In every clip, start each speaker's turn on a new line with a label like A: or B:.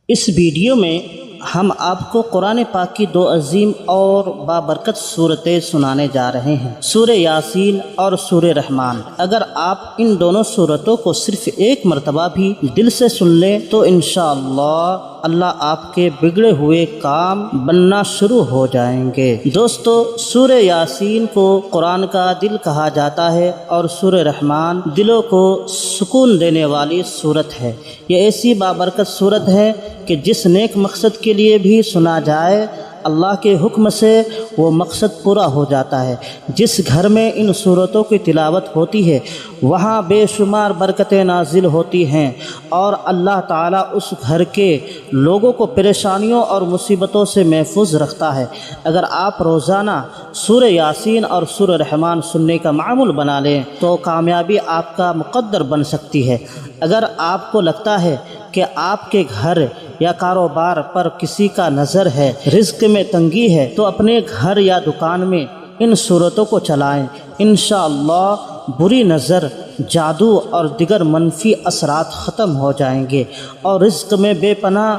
A: इस वीडियो में हम आपको कुरान पाक की दो अजीम और बाबरकत सूरतें सुनाने जा रहे हैं, सूरह यासीन और सूरह रहमान। अगर आप इन दोनों सूरतों को सिर्फ एक मरतबा भी दिल से सुन लें तो इंशाअल्लाह अल्लाह आपके बिगड़े हुए काम बनना शुरू हो जाएंगे। दोस्तों, सूरह यासीन को कुरान का दिल कहा जाता है और सूरह रहमान दिलों को सुकून देने वाली सूरत है। ये ऐसी बाबरकत सूरत है कि जिस नेक मकसद के लिए भी सुना जाए अल्लाह के हुक्म से वो मकसद पूरा हो जाता है। जिस घर में इन सूरतों की तिलावत होती है वहाँ बेशुमार बरकतें नाजिल होती हैं और अल्लाह ताला उस घर के लोगों को परेशानियों और मुसीबतों से महफूज रखता है। अगर आप रोज़ाना सूरह यासीन और सूरह रहमान सुनने का मामूल बना लें तो कामयाबी आपका मुक़द्दर बन सकती है। अगर आपको लगता है कि आपके घर या कारोबार पर किसी का नज़र है, रिज़्क़ में तंगी है, तो अपने घर या दुकान में इन सूरतों को चलाएं। इंशाअल्लाह बुरी नज़र, जादू और दिगर मनफी असरात ख़त्म हो जाएंगे और रिज़्क़ में बेपनाह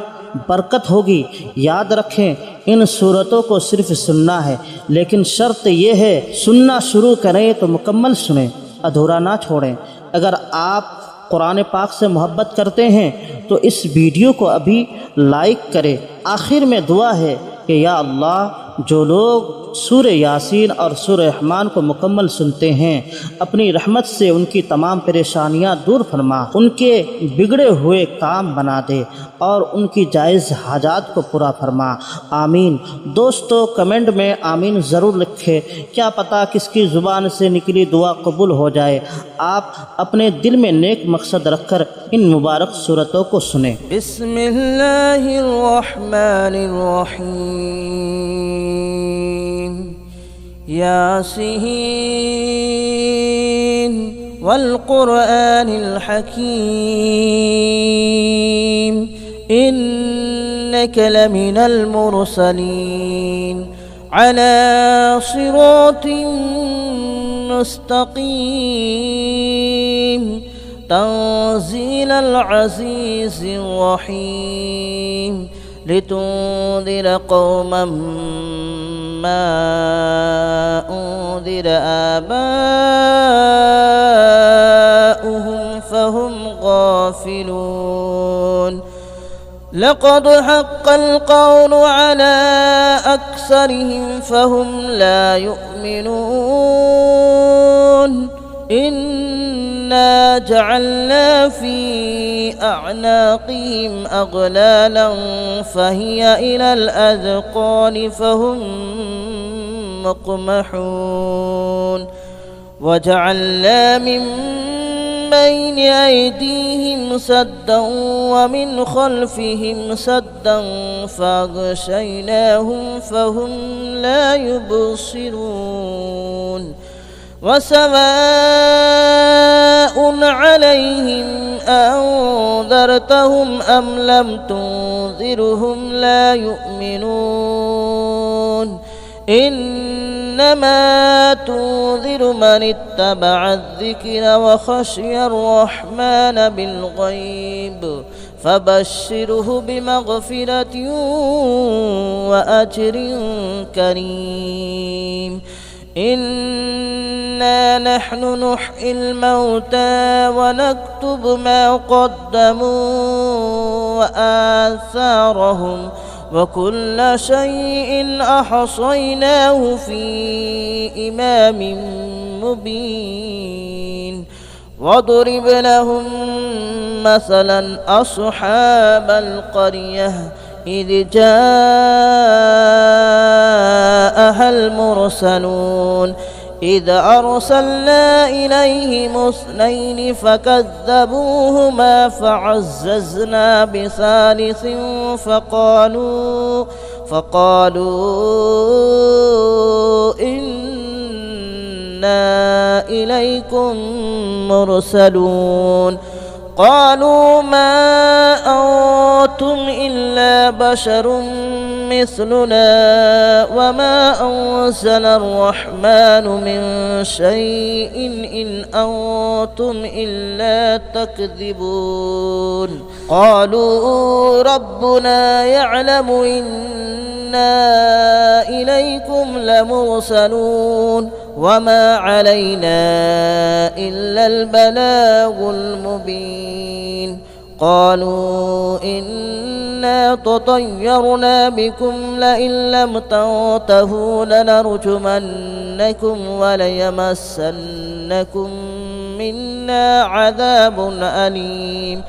A: बरकत होगी। याद रखें, इन सूरतों को सिर्फ सुनना है, लेकिन शर्त यह है सुनना शुरू करें तो मुकम्मल सुनें, अधूरा ना छोड़ें। अगर आप कुरान पाक से मोहब्बत करते हैं तो इस वीडियो को अभी लाइक करें। आखिर में दुआ है कि या अल्लाह, जो लोग सूरह यासीन और सूरह रहमान को मुकम्मल सुनते हैं अपनी रहमत से उनकी तमाम परेशानियां दूर फरमा, उनके बिगड़े हुए काम बना दे और उनकी जायज़ हाजात को पूरा फरमा। आमीन। दोस्तों, कमेंट में आमीन ज़रूर लिखें, क्या पता किसकी ज़ुबान से निकली दुआ कबूल हो जाए। आप अपने दिल में नेक मकसद रखकर इन मुबारक सूरतों को सुने।
B: यासीन वल क़ुरआनिल हकीम इन्नका लमिनल मुरसलीन अला सिरातिन मुस्तक़ीम तंज़ीलल अज़ीज़िर रहीम लितुंज़िर क़ौमन मा उन्ज़िर आबाउहुम फहुम गाफ़िलून लक़द हक़्क़ल क़ौलु अला अक्सरिहिम फहुम ला युमिनून इन्ना जअलना फ़ी अअनाक़िहिम अग़लालन फ़हिय इलल अज़क़ान फ़हुम मुक़महून वजअलना मिन बैनि अयदीहिम सद्दन वमिन ख़ल्फ़िहिम सद्दन फ़अग़शयनाहुम फ़हुम ला युबसिरून वसवाउन अलैहिम अअंज़रतहुम अम लम तुंज़िरहुम ला युमिनून इन्नमा तुंज़िरु मन इत्तबअ अज़्ज़िक्र व ख़शिय अर्रहमान बिलग़ैब फ़बश्शिरहु बिमग़फ़िरतिन व अज्रिन करीम। इन्ना नहनु नुह्यिल मौता व नक्तुब मा क़द्दमू व आसारहुम व कुल्ल शैइन अहसयनाहु फ़ी इमामिन मुबीन वदरिब लहुम मसलन अस्हाबल क़रियह इज़ जाअहल मुरसलून إذ أرسلنا إليهم اثنين فكذبوهما فعززنا بثالث فقالوا إنا إليكم مرسلون قالوا ما أنتم إلا بشر مثلنا وما أنزل الرحمن من شيء إن أنتم إلا تكذبون قالوا ربنا يعلم إنا إليكم لمرسلون وما علينا إلا البلاغ المبين قالوا إنا تطيرنا بكم لئن لم تنتهوا لنرجمنكم وليمسنكم منا عذاب أليم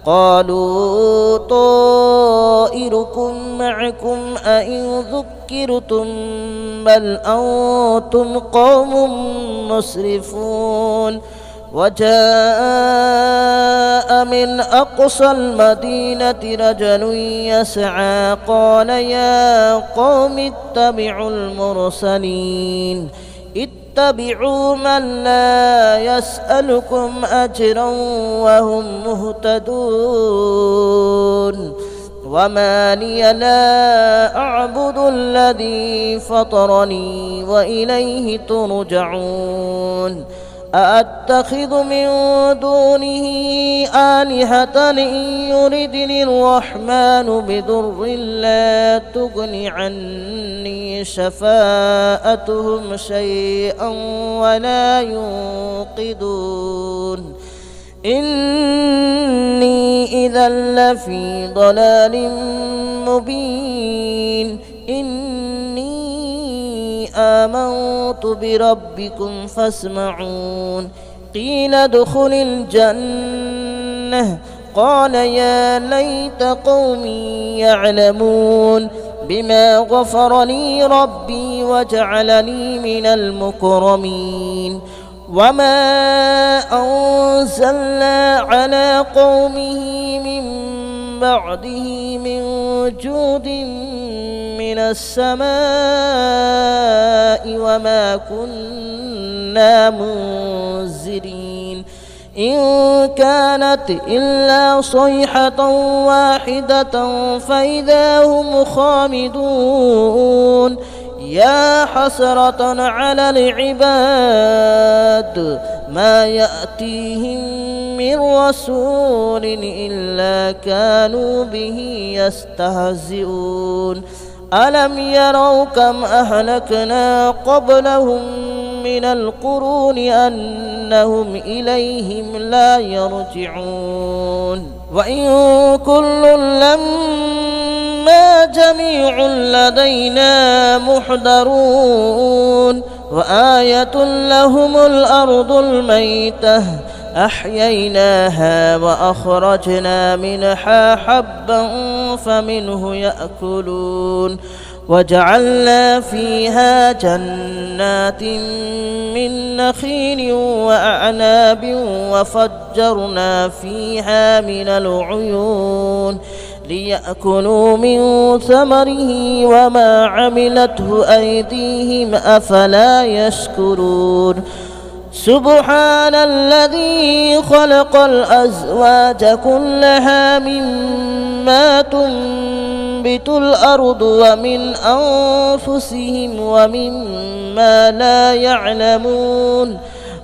B: قالوا طائركم معكم أئن ذكرتم بل أنتم قوم مسرفون وجاء من أقصى المدينة رجل يسعى قال يا قوم اتبعوا المرسلين اتبعوا من لا يسألكم أجرا وهم مهتدون وما لي لا أعبد الذي فطرني وإليه ترجعون أأتخذ من دونه آلهة إن يردني الرحمن بضر لا تغن عني شفاءتهم شيئا ولا ينقذون إني إذا لفي ضلال مبين آمنت بربكم فاسمعون قيل ادخل الجنة قال يا ليت قومي يعلمون بما غفر لي ربي وجعلني من المكرمين وما أنزلنا على قومه من بعده من جود من السماء وما كنا منزلين إن كانت إلا صيحة واحدة فإذا هم خامدون يا حسرة على العباد ما يأتيهم من رسول إلا كانوا به يستهزئون ألم يروا كم أهلكنا قبلهم من القرون أنهم إليهم لا يرجعون وإن كل لما جميع لدينا محضرون وآية لهم الأرض الميتة أحييناها وأخرجنا منها حبا فمنه يأكلون وجعلنا فيها جنات من نخيل وأعناب وفجرنا فيها من العيون ليأكلوا من ثمره وما عملته أيديهم أفلا يشكرون سبحان الذي خلق الأزواج كلها مما تنبت الأرض ومن أنفسهم ومما لا يعلمون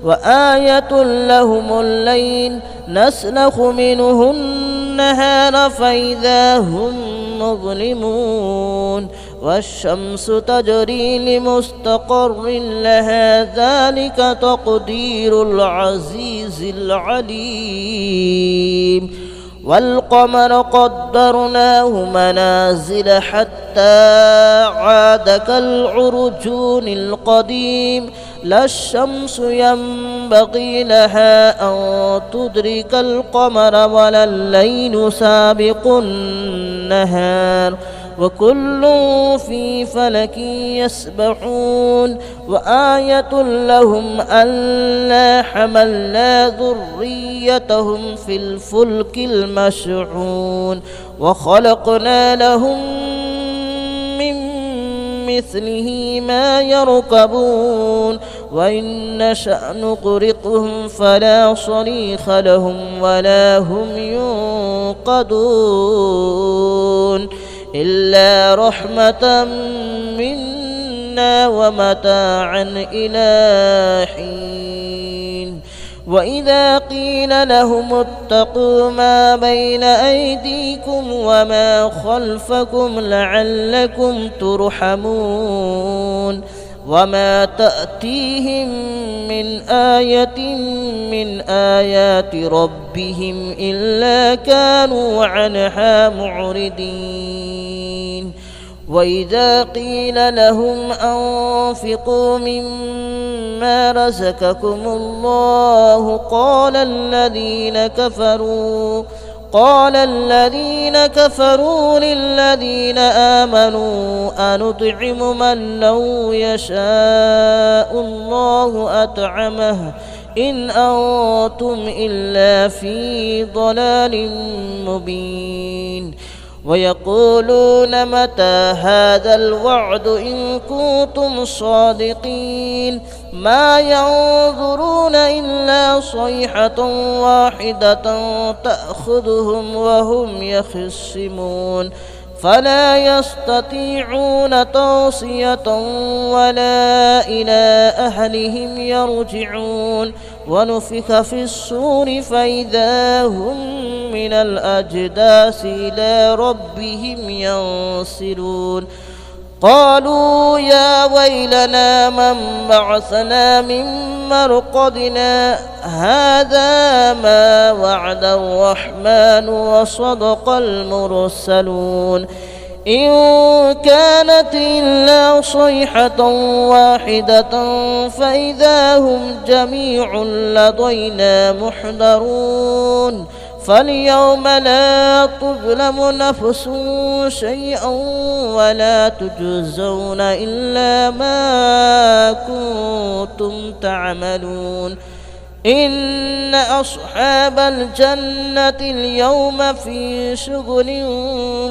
B: وآية لهم الليل نسلخ منه النهار فإذا هم مظلمون والشمس تجري لمستقر لها ذلك تقدير العزيز العليم والقمر قدرناه منازل حتى عاد كالعرجون القديم لا الشمس ينبغي لها أن تدرك القمر ولا الليل سابق النهار وكل في فلك يسبحون وآية لهم ألا حملنا ذريتهم في الفلك المشحون وخلقنا لهم من مثله ما يركبون وإن نشأ نغرقهم فلا صريخ لهم ولا هم ينقذون إلا رحمة منا ومتاعا إلى حين وإذا قيل لهم اتقوا ما بين أيديكم وما خلفكم لعلكم ترحمون وما تأتيهم من آية من آيات ربهم إلا كانوا عنها معرضين وإذا قيل لهم أنفقوا مما رزقكم الله قال الذين كفروا للذين آمنوا أنطعم من لو يشاء الله أطعمه إن أنتم إلا في ضلال مبين ويقولون متى هذا الوعد إن كنتم صادقين ما ينظرون إلا صيحة واحدة تأخذهم وهم يخصمون فلا يستطيعون توصية ولا إلى أهلهم يرجعون ونفخ في الصور فإذا هم من الأجداث إلى ربهم ينسلون قالوا يا ويلنا من بعثنا من مرقدنا هذا ما وعد الرحمن وصدق المرسلون إن كانت إلا صيحة واحدة فإذا هم جميع لدينا محضرون فاليوم لا تظلم نفس شيئا ولا تجزون إلا ما كنتم تعملون إن أصحاب الجنة اليوم في شغل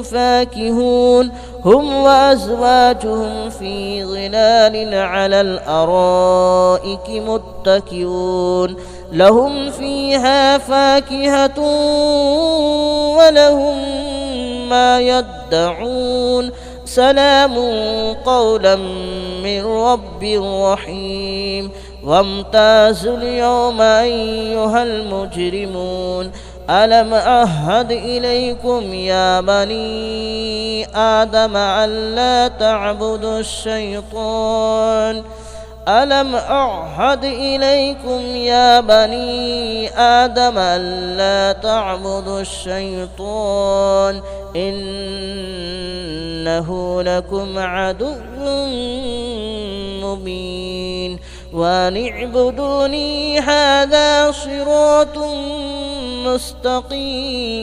B: فاكهون هم وأزواجهم في ظلال على الأرائك متكئون لهم فيها فاكهة ولهم ما يدعون سلام قولا من رب رحيم وامتازوا اليوم أيها المجرمون ألم أعهد إليكم يا بني آدم ألا تعبدوا الشيطان ألم أعهد إليكم يا بني آدم ألا تعبدوا الشيطان إنه لكم عدو مبين وأن اعبدوني هذا صراط مستقيم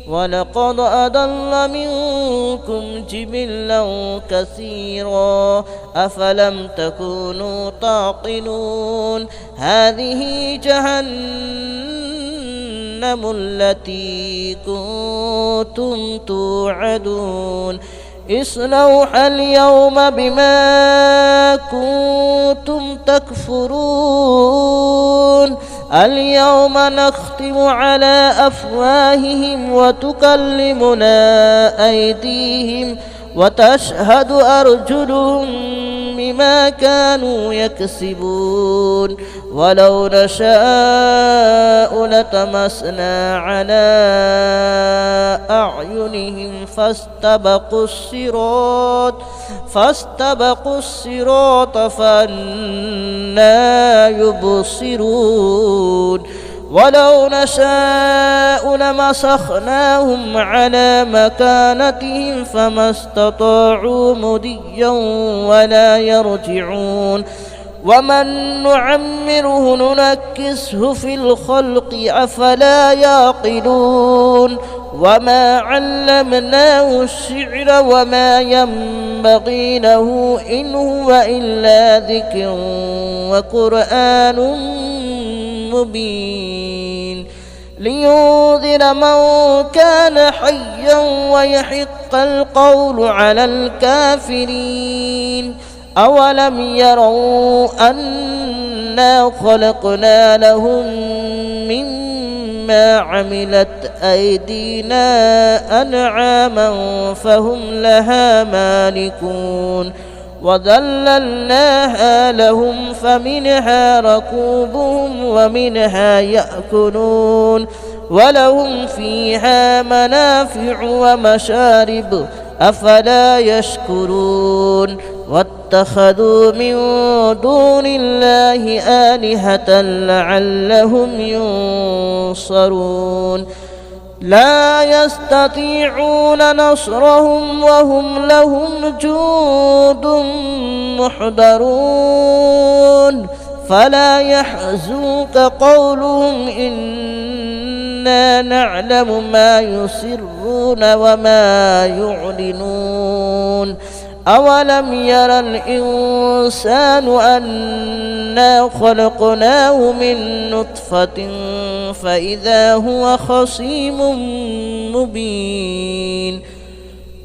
B: ولقد أضل منكم جبلا كثيرا أفلم تكونوا تعقلون هذه جهنم التي كنتم توعدون اصلوها اليوم بما كنتم تكفرون اليوم نختم على أفواههم وتكلمنا أيديهم وتشهد أرجلهم بما كانوا يكسبون ولو نشاء لطمسنا على أعينهم فاستبقوا الصراط فأنى يبصرون ولو نشاء لمسخناهم على مكانتهم فما استطاعوا مضيا ولا يرجعون ومن نعمره ننكسه في الخلق أفلا يعقلون وما علمناه الشعر وما ينبغي له إن هو إلا ذكر وقرآن مبين لينذر من كان حيا ويحق القول على الكافرين أولم يروا أنا خلقنا لهم مما عملت أيدينا أنعاما فهم لها مالكون وذللناها لهم فمنها ركوبهم ومنها يأكلون ولهم فيها منافع ومشارب أفلا يشكرون واتخذوا من دون الله آلهة لعلهم ينصرون لا يستطيعون نصرهم وهم لهم جند محضرون فلا يحزنك قولهم إنا نعلم ما يسرون وما يعلنون أولم ير الإنسان أنا خلقناه من نطفة فإذا هو خصيم مبين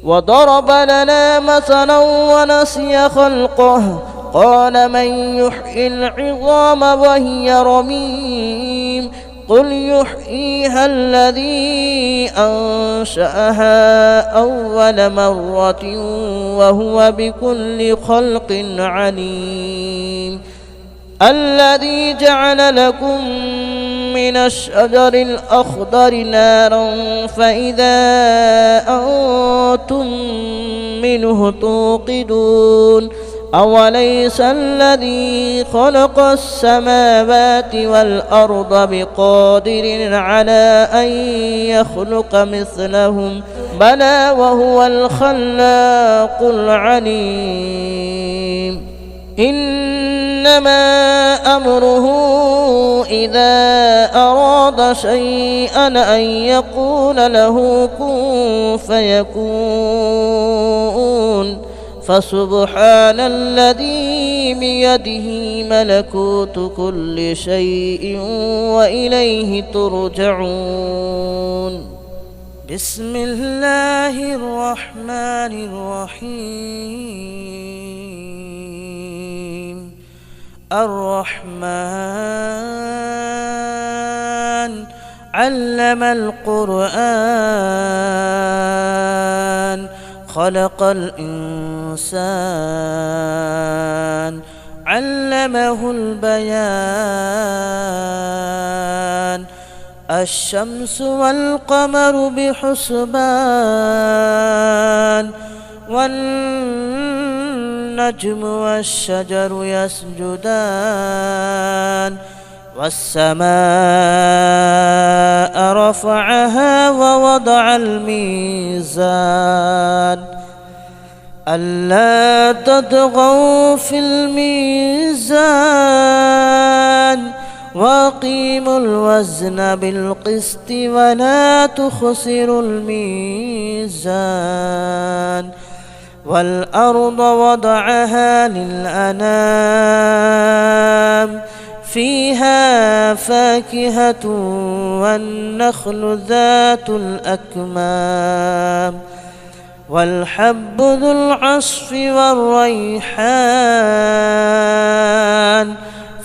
B: وضرب لنا مثلا ونسي خلقه قال من يحيي العظام وهي رميم قل يحييها الذي أنشأها أول مرة وهو بكل خلق عليم الذي جعل لكم من الشجر الأخضر نارا فإذا أنتم منه توقدون أوليس الذي خلق السماوات والأرض بقادر على أن يخلق مثلهم بلى وهو الخلاق العليم إنما أمره إذا أراد شيئا أن يقول له كن فيكون فسبحان الذي بيده ملكوت كل شيء وإليه ترجعون بسم الله الرحمن الرحيم الرحمن علم القرآن خلق الإنسان علمه البيان الشمس والقمر بحسبان والنجم والشجر يسجدان والسماء رفعها ووضع الميزان ألا تطغوا في الميزان وأقيموا الوزن بالقسط ولا تخسروا الميزان والأرض وضعها للأنام فيها فاكهة والنخل ذات الأكمام والحب ذو العصف والريحان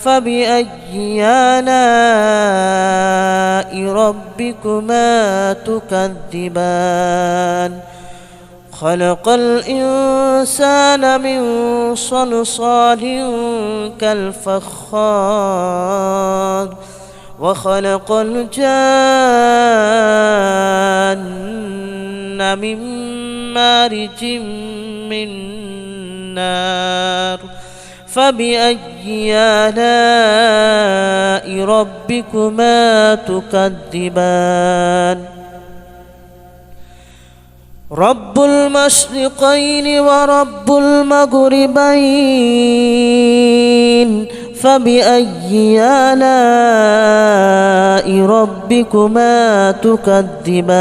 B: فبأي آلاء ربكما تكذبان خلق الإنسان من صلصال كالفخار وخلق الجان من مارج من نار فبأي آلاء ربكما تكذبان رب المشرقين ورب المغربين فبأي آلاء ربكما تكذبان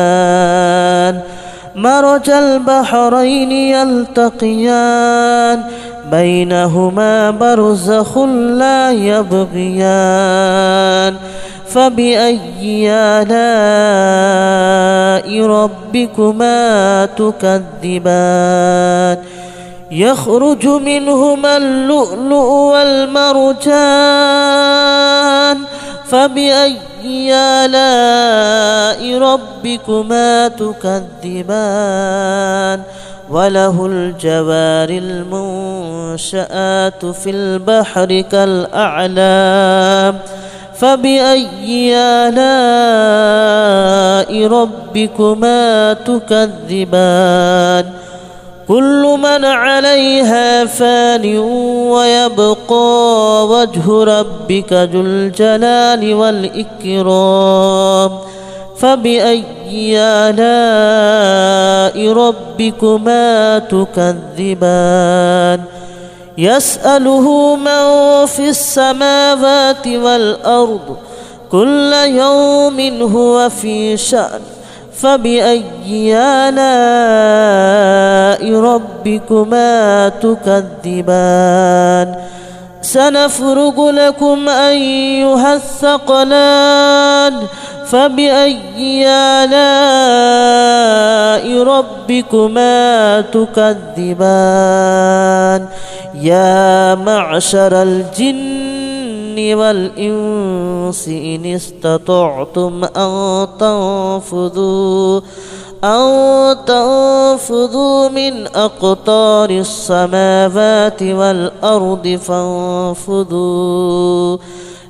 B: مرج البحرين يلتقيان بينهما برزخ لا يبغيان فبأي آلاء ربكما تكذبان يخرج منهما اللؤلؤ والمرجان فبأي آلاء ربكما تكذبان وله الجوار المنشآت في البحر كالأعلام فبأي آلاء ربكما تكذبان كل من عليها فان ويبقى وجه ربك ذو الجلال والإكرام فبأي آلاء ربكما تكذبان يسأله من في السماوات والأرض كل يوم هو في شأن فبأي آلاء ربكما تكذبان سنفرغ لكم أيها الثقلان فبأي آلاء ربكما تكذبان يا معشر الجن والإنس إن استطعتم أن تنفذوا من أقطار السماوات والأرض فانفذوا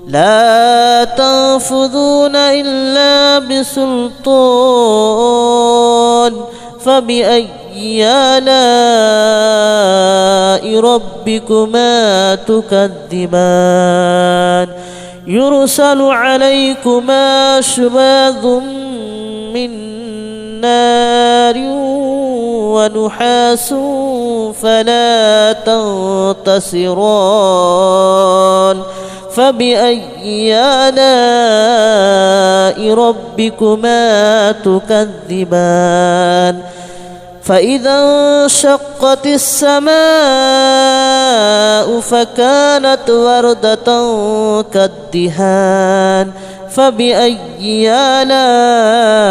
B: لا تنفذون إلا بسلطان فبأي آلاء ربكما تكذبان يرسل عليكما شواظ من نار ونحاس فلا تنتصران فبأي آلاء ربكما تكذبان فإذا انشقت السماء فكانت وردة كالدهان فبأي آلاء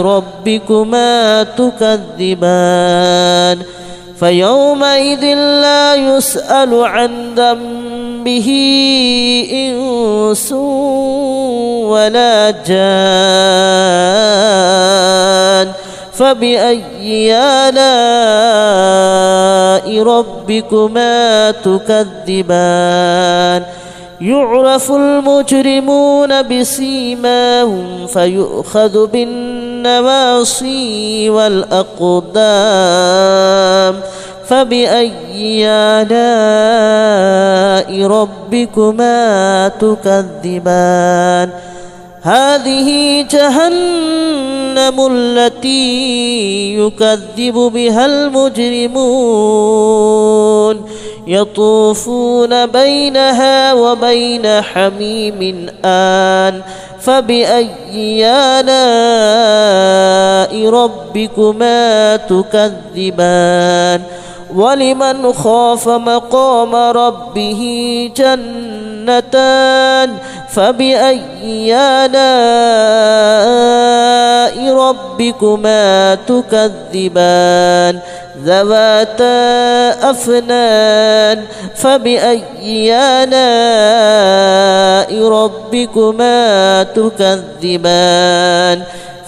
B: ربكما تكذبان فيومئذ لا يسأل عن ذنبه إنس ولا جان فبأي آلاء ربكما تكذبان يعرف المجرمون بسيماهم فيؤخذ بالنواصي والأقدام فبأي آلاء ربكما تكذبان هذه جهنم التي يكذب بها المجرمون يطوفون بينها وبين حميم آن فبأي آلاء ربكما تكذبان ولمن خاف مقام ربه جنتان فبأي آلاء ربكما تكذبان ذواتا أفنان فبأي آلاء ربكما تكذبان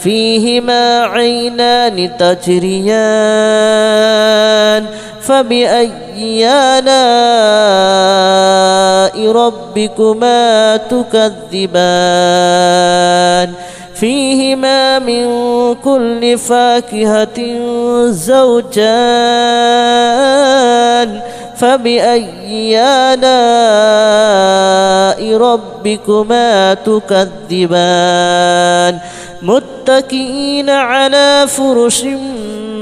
B: فيهما عينان تجريان فبأي آلاء ربكما تكذبان فيهما من كل فاكهة زوجان فبأي آلاء ربكما تكذبان متكئين على فرش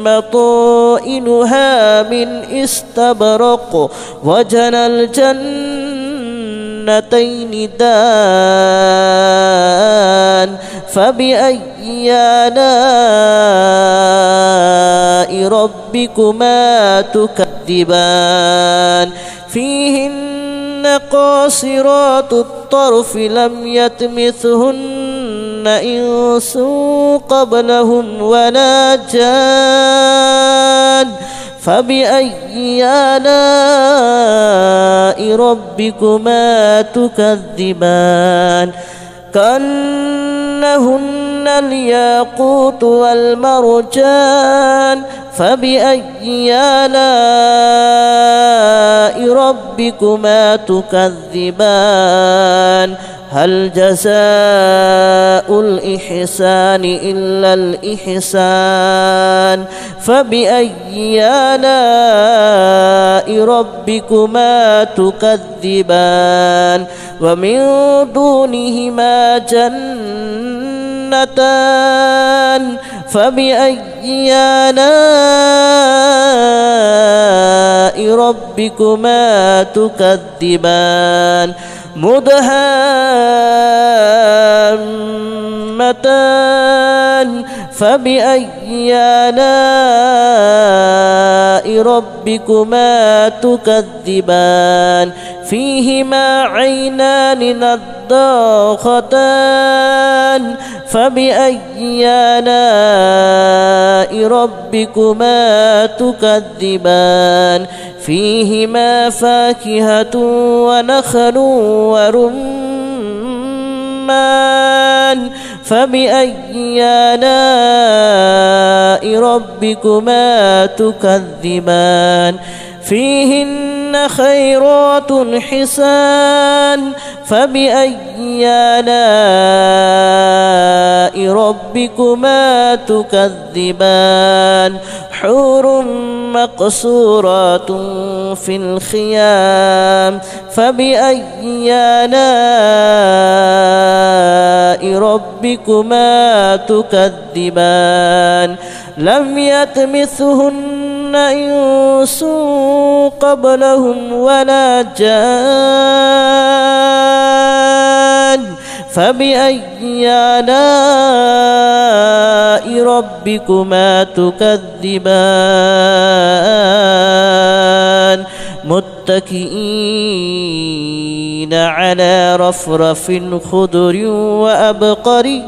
B: بطائنها من استبرق وجنى الجنتين دان فبأي آلاء ربكما تكذبان فيهن قاصرات الطرف لم يطمثهن إنس قبلهم ولا جان فبأي آلاء ربكما تكذبان كأنهن الياقوت والمرجان فبأي آلاء ربكما تكذبان هل جزاء الإحسان إلا الإحسان فبأي آلاء ربكما تكذبان ومن دونهما جنتان فبأي آلاء ربكما تكذبان مدهامتان فبأي آلاء ربكما تكذبان فيهما عينان نضاختان فبأي آلاء ربكما تكذبان فيهما فاكهة ونخل ورمان فبأي آلاء ربكما تكذبان فيهن خيرات حسان فبأي آلاء ربكما تكذبان حور مقصورات في الخيام فبأي آلاء ربكما تكذبان لم يطمثهن إنس قبلهم ولا جان فبأي آلاء ربكما تكذبان متكئين على رفرف خضر وأبقري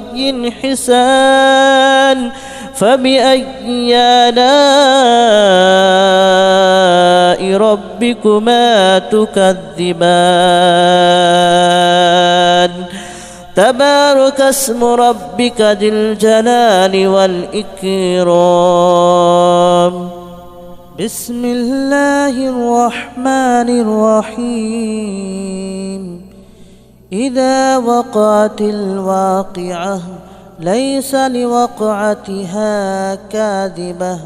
B: حسان فبأي آلاء ربكما تكذبان تبارك اسم ربك ذي الجلال والإكرام بسم الله الرحمن الرحيم إذا وقعت الواقعة ليس لوقعتها كاذبة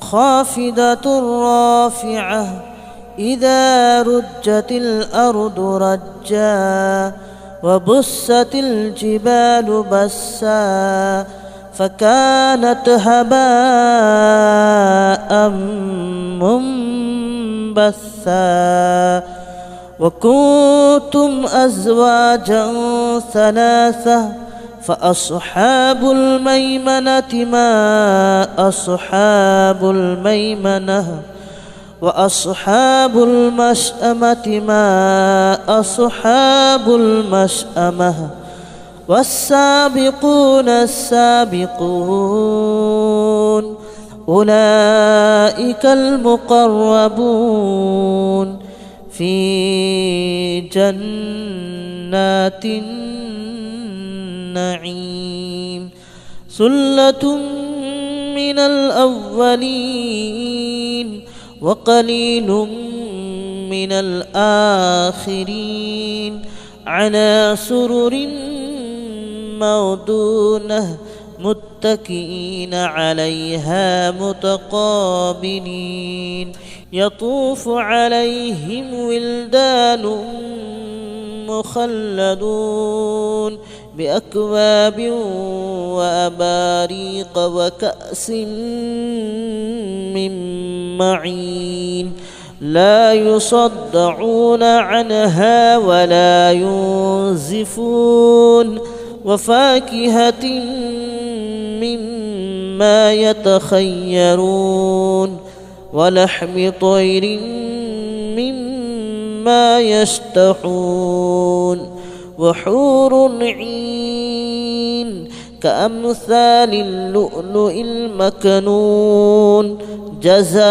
B: خافضة رافعة إذا رجت الأرض رجا وبست الجبال بسا فكانت هباء منبثا وكنتم أزواجا ثلاثة فأصحاب الميمنة ما أصحاب الميمنة وأصحاب المشأمة ما أصحاب المشأمة والسابقون السابقون أولئك المقربون في جنات النعيم ثلة من الأولين وقليل من الآخرين على سرر موضونة متكئين عليها متقابلين يطوف عليهم ولدان مخلدون بأكواب وأباريق وكأس من معين لا يصدعون عنها ولا ينزفون وفاكهة مما يتخيرون ولحم طير مما يشتهون وحور عين كأمثال اللؤلؤ المكنون جزاء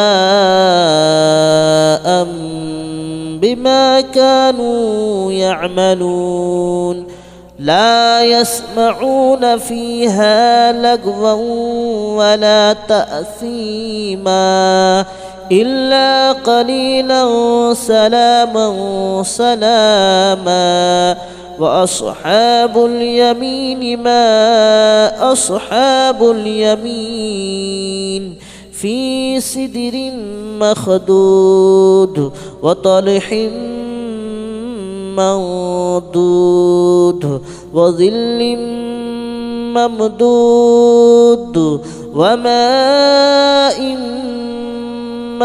B: بما كانوا يعملون لا يسمعون فيها لغوا ولا تأثيما إلا قليلا سلاما سلاما وأصحاب اليمين ما أصحاب اليمين في سدر مخدود وطلح منضود وظل ممدود وماء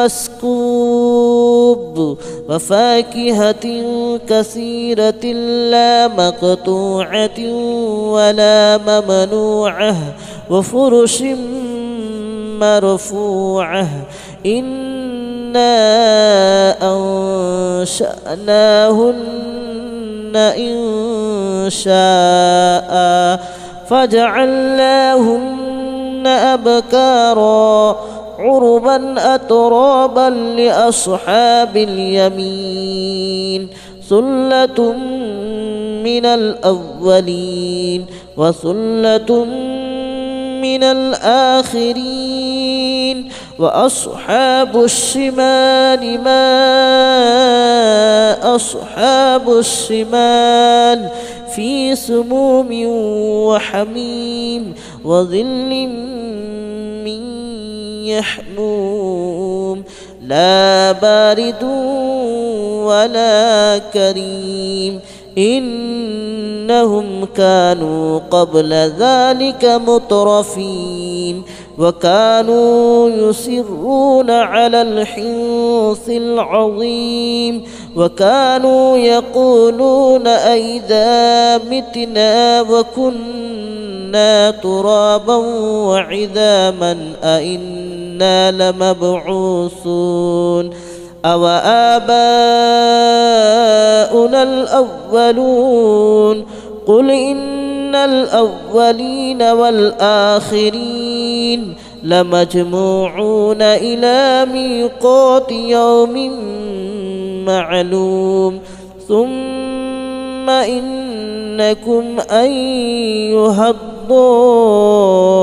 B: مسكوب وفاكهة كثيرة لا مقطوعة ولا ممنوعة وفرش مرفوعة إنا أنشأناهن إن شاء فجعلناهن أبكارا عربا أترابا لأصحاب اليمين ثلة من الأولين وثلة من الآخرين وأصحاب الشمال ما أصحاب الشمال في سموم وحميم وظل من يحموم لا بارد ولا كريم إنهم كانوا قبل ذلك مترفين وكانوا يصرون على الحنث العظيم وكانوا يقولون أئذا متنا وكنا ترابا وعظاما أئنا لمبعوثون أو آباؤنا الأولون قل إن الأولين والآخرين لمجموعون إلى ميقات يوم معلوم ثم إنكم أيها الضالون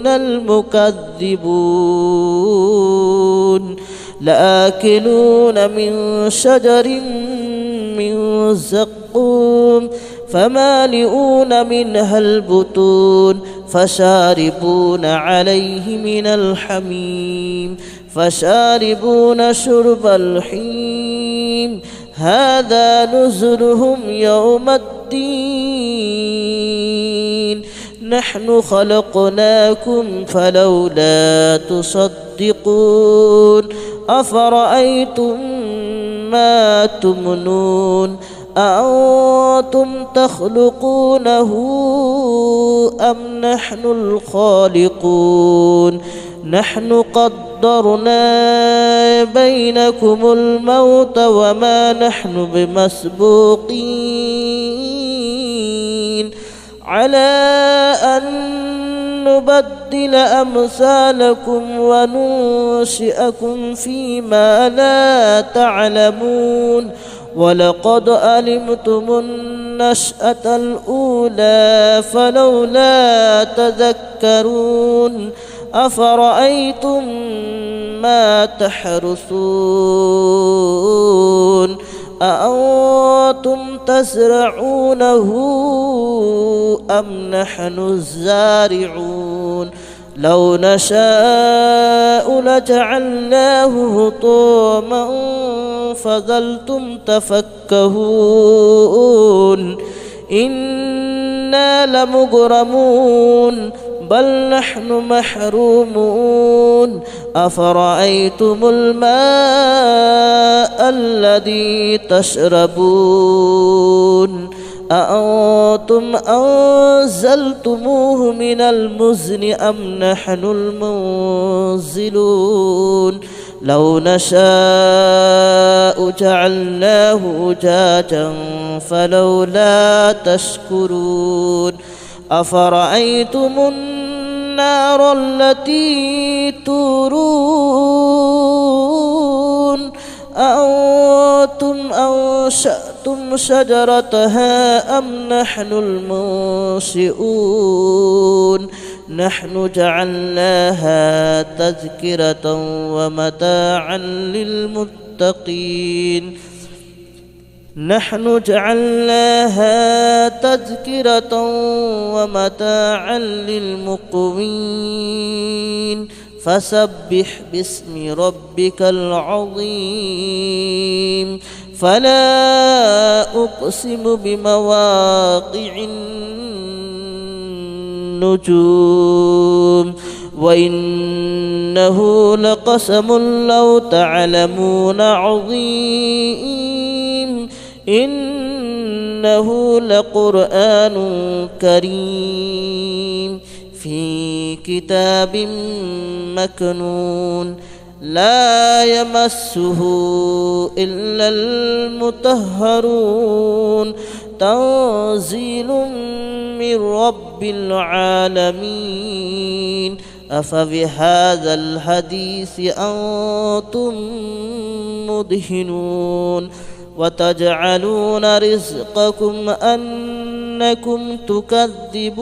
B: المكذبون لآكلون من شجر من زقوم فمالئون منها البطون فشاربون عليه من الحميم فشاربون شرب الحميم هذا نزلهم يوم الدين نحن خلقناكم فلولا تصدقون أفرأيتم ما تمنون أأنتم تخلقونه أم نحن الخالقون نحن قدرنا بينكم الموت وما نحن بمسبوقين على أن نبدل أمثالكم وننشئكم فيما لا تعلمون ولقد علمتم النشأة الأولى فلولا تذكرون أفرأيتم ما تحرثون أأنتم تزرعونه أم نحن الزارعون لو نشاء لجعلناه هطاما فظلتم تفكهون إنا لمغرمون بل نحن محرومون أفرأيتم الماء الذي تشربون أأنتم أنزلتموه من المزن أم نحن المنزلون لو نشاء جعلناه أجاجا فلولا تشكرون أفرأيتم النار التي تورون أأنتم أنشأتم شجرتها أم نحن المنشئون نحن جعلناها تذكرة ومتاعا للمتقين نحن جعلناها تذكرة ومتاعا للمقوين فسبح باسم ربك العظيم فلا أقسم بمواقع النجوم وإنه لقسم لو تعلمون عظيم إنه لقرآن كريم في كتاب مكنون لا يمسه إلا المطهرون تنزيل من رب العالمين أفبهذا الحديث أنتم مدهنون وتجعلون رزقكم أنكم تكذبون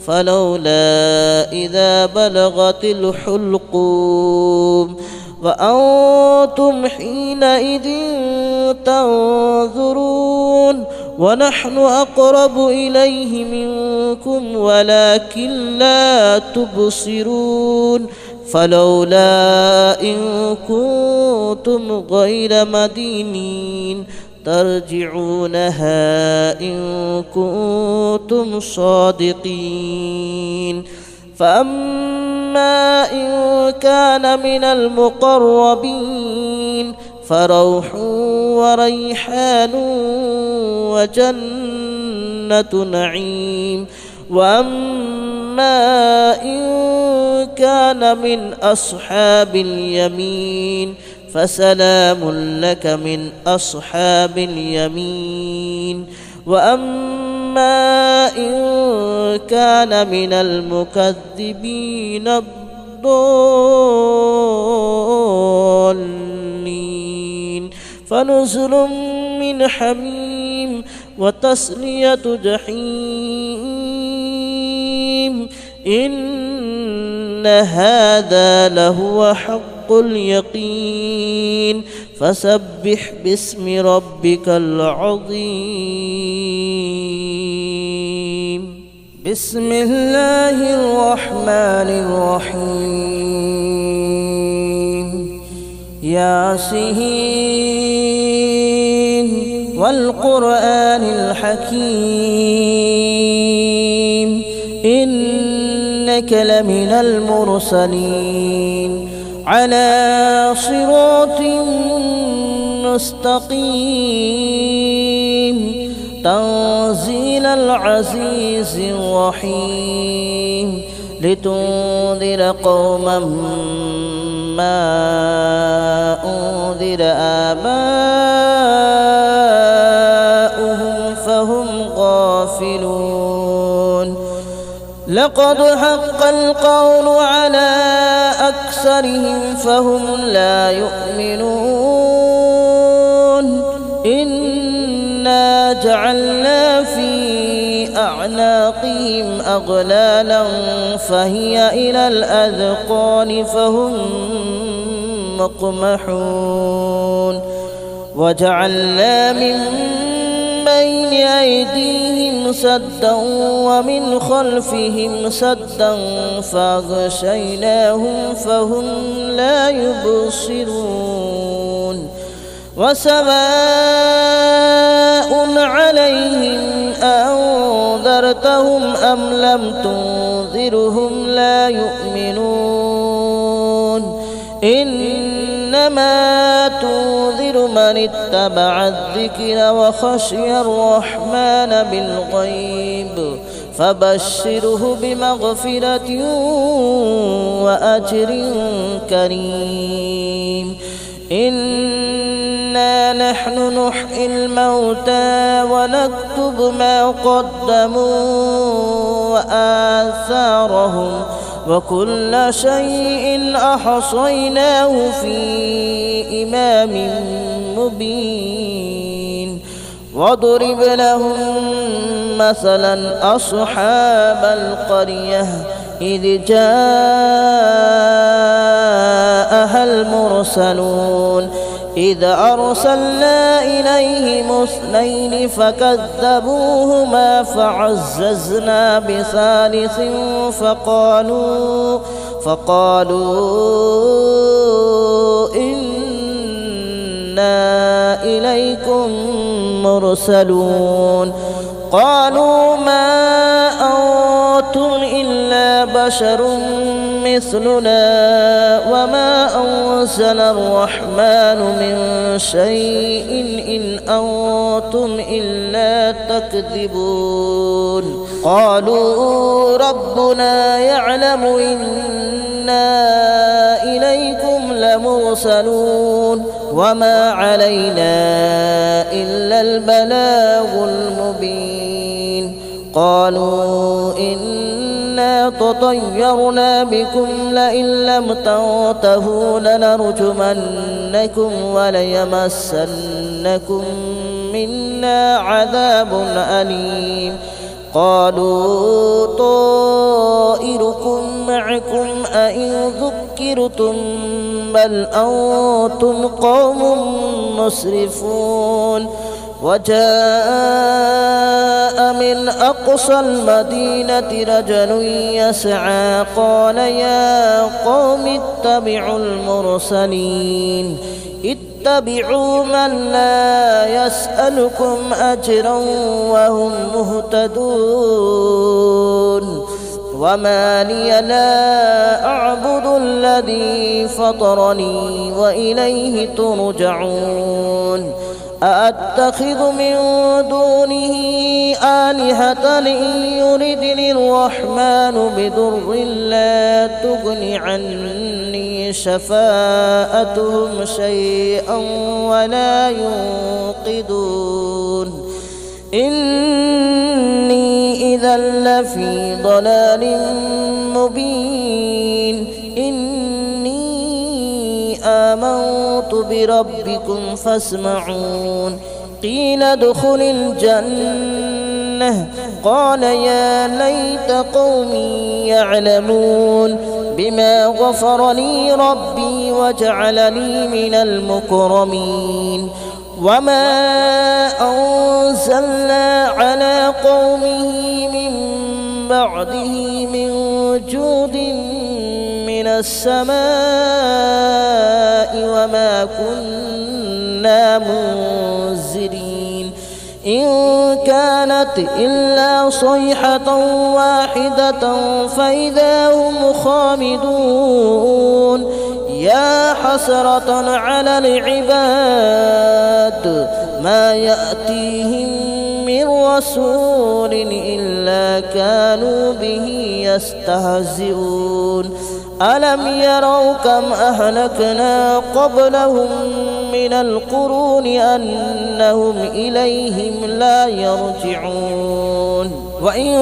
B: فلولا إذا بلغت الحلقوم وأنتم حينئذ تنظرون ونحن أقرب إليه منكم ولكن لا تبصرون فلولا إن كنتم غير مدينين ترجعونها إن كنتم صادقين فأما إن كان من المقربين فروح وريحان وجنة نعيم وأما إن كان من أصحاب اليمين فسلام لك من أصحاب اليمين وأما إن كان من المكذبين الضالين فنزل من حميم وتصلية جحيم إن هذا لهو حق اليقين فسبح باسم ربك العظيم بسم الله الرحمن الرحيم ياسين والقرآن الحكيم إنك لمن المرسلين على صراط مستقيم تنزيل العزيز الرحيم لتنذر قوما ما أنذر آباؤهم فهم غافلون لقد حق القول على أكثرهم فهم لا يؤمنون إنا جعلنا في أعناقهم أغلالا فهي إلى الأذقان فهم مقمحون وجعلنا من بين أيديهم سدا ومن خلفهم سدا فأغشيناهم فهم لا يبصرون وسواء عليهم أنذرتهم أم لم تنذرهم لا يؤمنون إنما تنذر من اتبع الذكر وخشي الرحمن بالغيب فبشره بمغفرة وأجر كريم. إنا نحن نحيي الموتى ونكتب ما قدموا وآثارهم وكل شيء أحصيناه في إمام مبين. واضرب لهم مثلا أصحاب القرية إذ جاءها المرسلون إذ أرسلنا إليهم 2 فكذبوهما فعززنا بثالث فقالوا إنا إليكم مرسلون. قالوا ما أنتم إلا بشر مثلنا وما أنزل الرحمن من شيء إن أنتم إلا تكذبون. قالوا ربنا يعلم إنا إليكم لمرسلون وما علينا إلا البلاغ المبين. قالوا إنا تطيرنا بكم لئن لم تنتهوا لنرجمنكم وليمسنكم منا عذاب أليم. قالوا طائركم معكم أئن ذكرتم بل أنتم قوم مسرفون. وجاء من أقصى المدينة رجل يسعى قال يا قوم اتبعوا المرسلين اتبعوا من لا يسألكم أجرا وهم مهتدون. وما لي لا أعبد الذي فطرني وإليه ترجعون. أأتخذ من دونه آلهة إن يردني الرحمن بضر لا تغن عني شفاءتهم شيئا ولا ينقذون. إني إذا لفي ضلال مبين. آمنت بربكم فاسمعون. قيل ادخل الجنة قال يا ليت قومي يعلمون بما غفر لي ربي وجعلني من المكرمين. وما أنزلنا على قومه من بعده من جود من السماء وما كنا منزلين. إن كانت إلا صيحة واحدة فإذا هم خامدون. يا حسرة على العباد ما يأتيهم من رسول إلا كانوا به يستهزئون. ألم يروا كم أهلكنا قبلهم من القرون أنهم إليهم لا يرجعون. وإن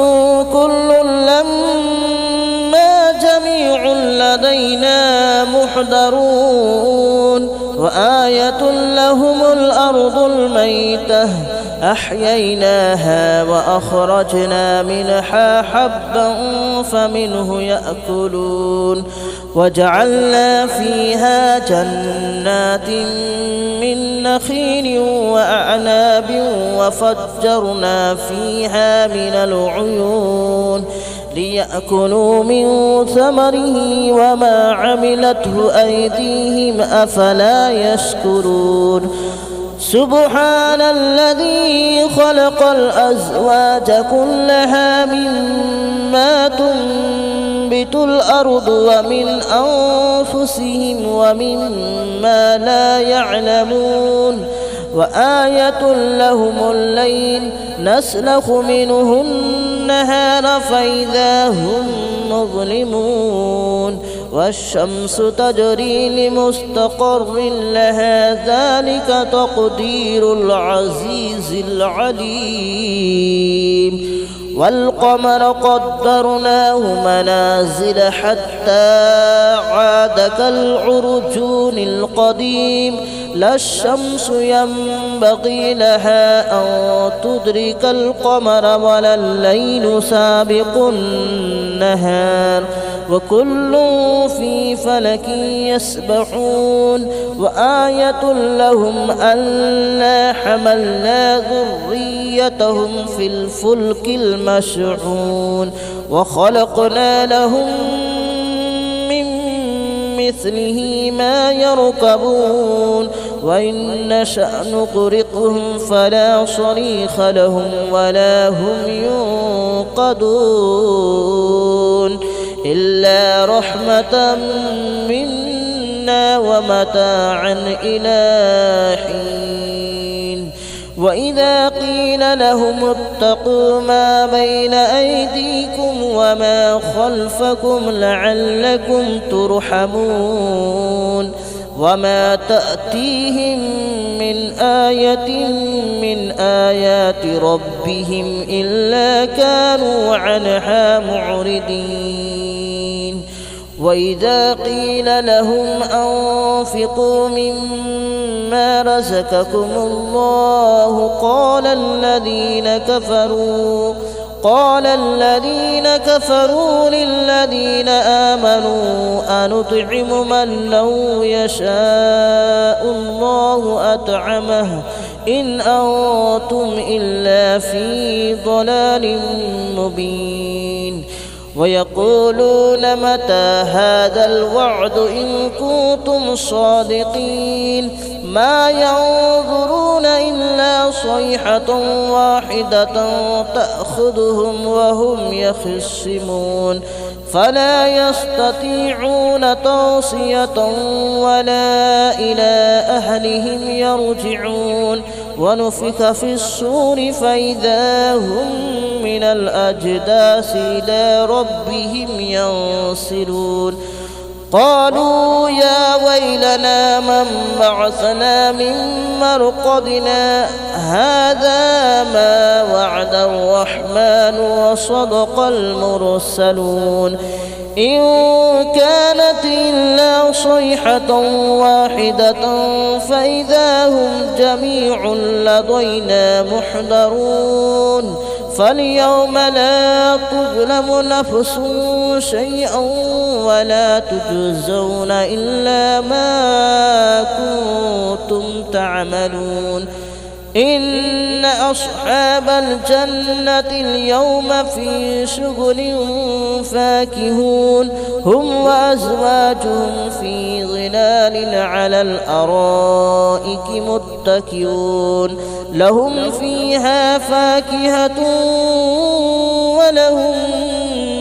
B: كل لما جميع لدينا محضرون. وآية لهم الأرض الميتة أحييناها وأخرجنا منها حبا فمنه يأكلون. وجعلنا فيها جنات من نخيل وأعناب وفجرنا فيها من العيون ليأكلوا من ثمره وما عملته أيديهم أفلا يشكرون. سبحان الذي خلق الأزواج كلها مما تنبت الأرض ومن أنفسهم ومما لا يعلمون. وآية لهم الليل نسلخ منه النهار فإذا هم مظلمون والشمس تجري لمستقر لها ذلك تقدير العزيز العليم والقمر قدرناه منازل حتى عاد كالعرجون القديم لا الشمس ينبغي لها أن تدرك القمر ولا الليل سابق النهار وكل في فلك يسبحون وآية لهم ألا حملنا ذريتهم في الفلك المشحون وخلقنا لهم من مثله ما يركبون وإن نشأ نغرقهم فلا صريخ لهم ولا هم ينقذون إلا رحمة منا ومتاعا إلى حين وإذا قيل لهم اتقوا ما بين أيديكم وما خلفكم لعلكم ترحمون وما تأتيهم من آية من آيات ربهم إلا كانوا عنها معرضين وإذا قيل لهم أنفقوا مما رزقكم الله قال الذين كفروا للذين آمنوا أنطعم من لو يشاء الله أطعمه إن أنتم إلا في ضلال مبين ويقولون متى هذا الوعد إن كنتم صادقين ما ينظرون إلا صيحة واحدة تأخذهم وهم يخصمون فلا يستطيعون توصية ولا إلى أهلهم يرجعون ونفخ في الصور فإذا هم من الأجداث إلى ربهم ينسلون قالوا يا ويلنا من بعثنا من مرقدنا هذا ما وعد الرحمن وصدق المرسلون إن كانت إلا صيحة واحدة فإذا هم جميع لدينا محضرون فاليوم لا تظلم نفس شيئا ولا تجزون إلا ما كنتم تعملون إن أصحاب الجنة اليوم في شغل فاكهون هم وأزواجهم في ظلال على الأرائك متكئون لهم فيها فاكهة ولهم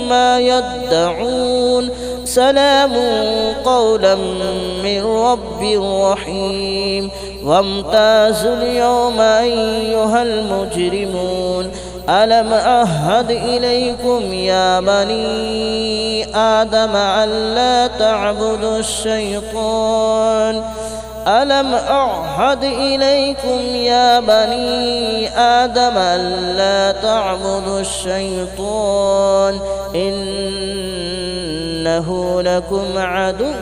B: ما يدعون سلام قولا من رب رحيم وامتازوا اليوم أيها المجرمون ألم أعهد إليكم يا بني آدم ألا تعبدوا الشيطان ألم أعهد إليكم يا بني آدم ألا تعبدوا الشيطان إنه لكم عدو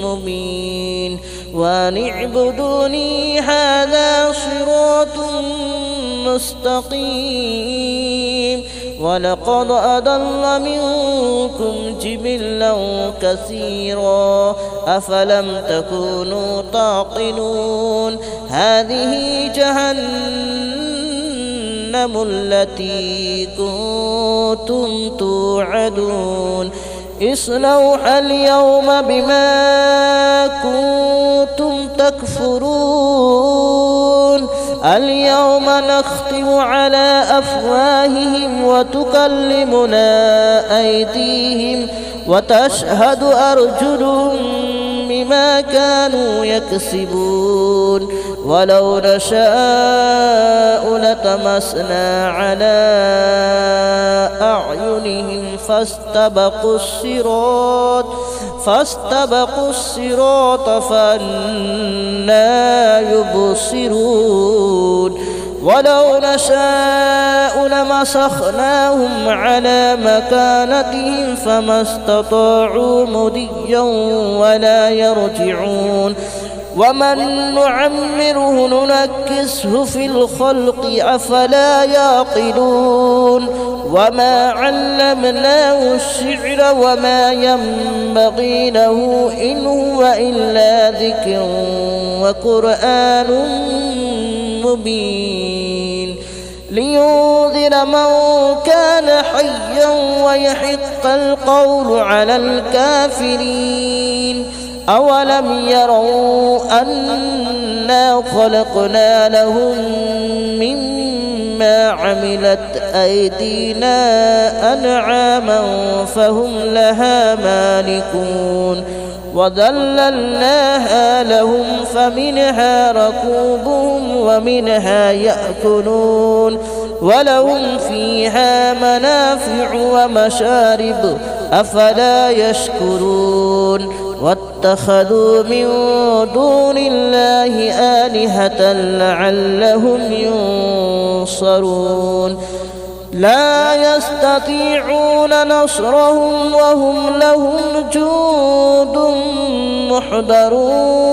B: مبين وأن اعبدوني هذا صراط مستقيم ولقد أضل منكم جبلا كثيرا أفلم تكونوا تعقلون هذه جهنم التي كنتم توعدون اصلوها اليوم بما كنتم تكفرون اليوم نختم على أفواههم وتكلمنا أيديهم وتشهد أرجلهم بما كانوا يكسبون ولو نشاء لطمسنا على أعينهم فاستبقوا الصراط فأنى يبصرون ولو نشاء لمسخناهم على مكانتهم فما استطاعوا مضيا ولا يرجعون ومن نعمره ننكسه في الخلق أفلا يعقلون وما علمناه الشعر وما ينبغي له إن هو إلا ذكر وقرآن مبين لينذر من كان حيا ويحق القول على الكافرين أولم يروا أنا خلقنا لهم مما عملت أيدينا أنعاما فهم لها مالكون وذللناها لهم فمنها ركوبهم ومنها يأكلون ولهم فيها منافع ومشارب أفلا يشكرون واتخذوا من دون الله آلهة لعلهم ينصرون لا يستطيعون نصرهم وهم لهم جند محضرون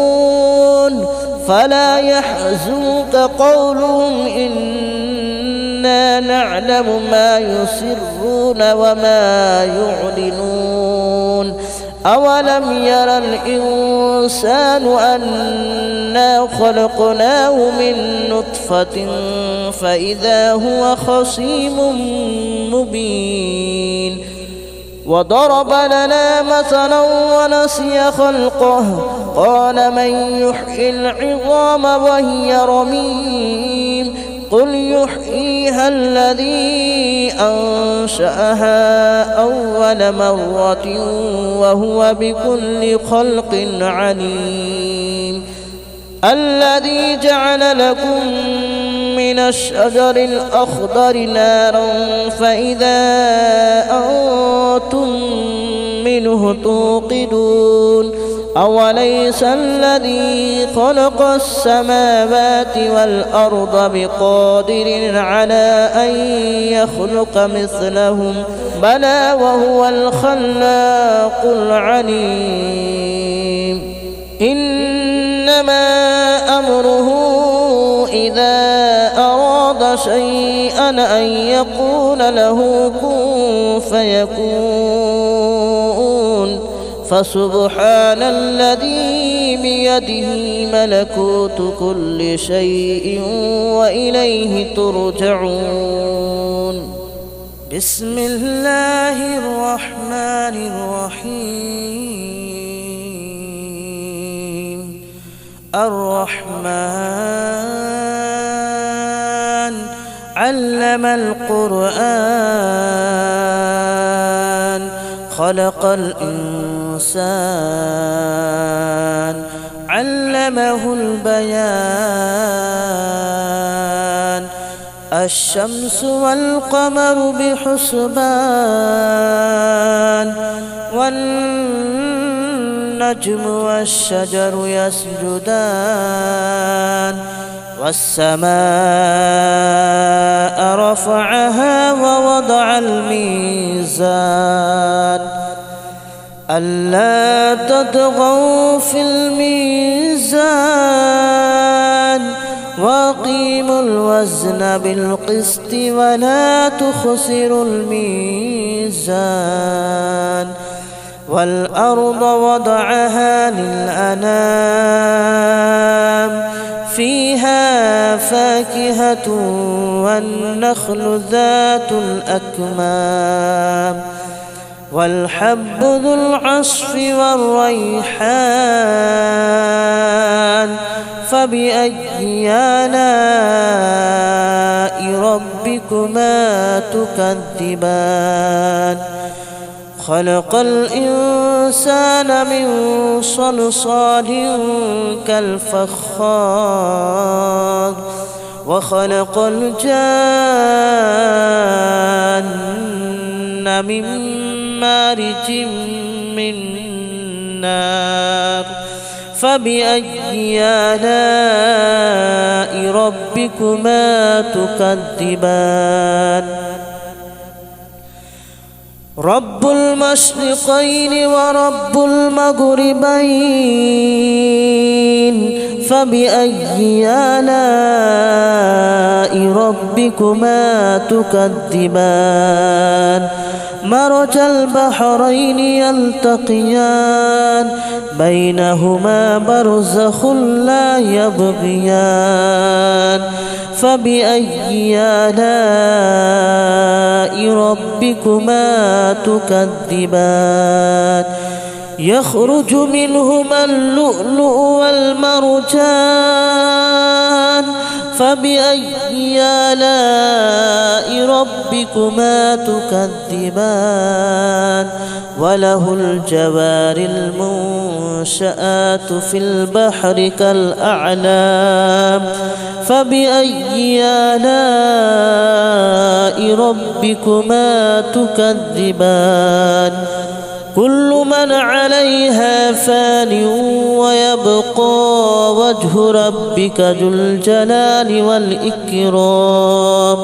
B: فلا يحزنك قولهم إنا نعلم ما يسرون وما يعلنون أولم ير الإنسان أنا خلقناه من نطفة فإذا هو خصيم مبين وضرب لنا مثلا ونسي خلقه قال من يحيي العظام وهي رميم قل يحييها الذي أنشأها أول مرة وهو بكل خلق عليم الذي جعل لكم من الشجر الأخضر نارا فإذا أنتم منه توقدون أوليس الذي خلق السماوات والأرض بقادر على أن يخلق مثلهم بلى وهو الخلاق العليم إنما أمره إذا أراد شيئا أن يقول له كن فيكون فسبحان الذي بيده ملكوت كل شيء وإليه ترجعون بسم الله الرحمن الرحيم الرحمن علم القرآن خلق الإنسان علمه البيان الشمس والقمر بحسبان والنجم والشجر يسجدان والسماء رفعها ووضع الميزان ألا تطغوا في الميزان وأقيموا الوزن بالقسط ولا تخسروا الميزان والأرض وضعها للأنام فيها فاكهة والنخل ذات الأكمام والحب ذو العصف والريحان فبأي آلاء ربكما تكذبان خلق الإنسان الإنسان من صلصال كالفخار وخلق الجان من مارج من نار فبأي آلاء ربكما تكذبان رب المشرقين ورب المغربين فبأي آلاء ربكما تكذبان مرج البحرين يلتقيان بينهما برزخ لا يبغيان فبأي آلاء ربكما تكذبان يخرج منهما اللؤلؤ والمرجان فبأي آلاء ربكما تكذبان وله الجوار المنشآت في البحر كالأعلام فبأي آلاء ربكما تكذبان كل من عليها فان ويبقى وجه ربك ذو الجلال والإكرام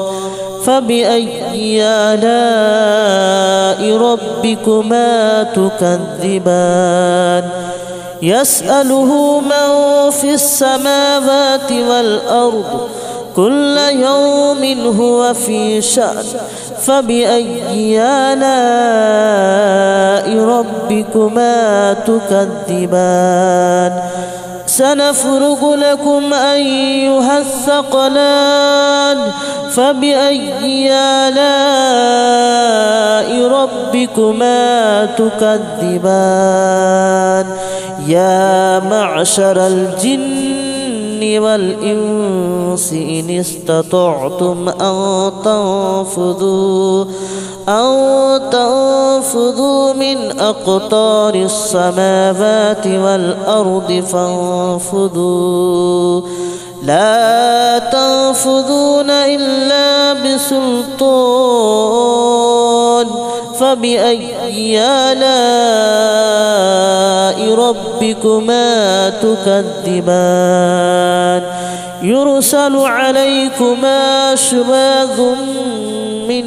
B: فبأي آلاء ربكما تكذبان يسأله من في السماوات والأرض كل يوم هو في شأن فبأي آلاء ربكما تكذبان سنفرغ لكم أيها الثقلان فبأي آلاء ربكما تكذبان يا معشر الجن والإنس إن استطعتم أن تنفذوا من أقطار السماوات والأرض فانفذوا لا تنفذون إلا بسلطان فبأي آلاء ربكما تكذبان يرسل عليكما شواظ من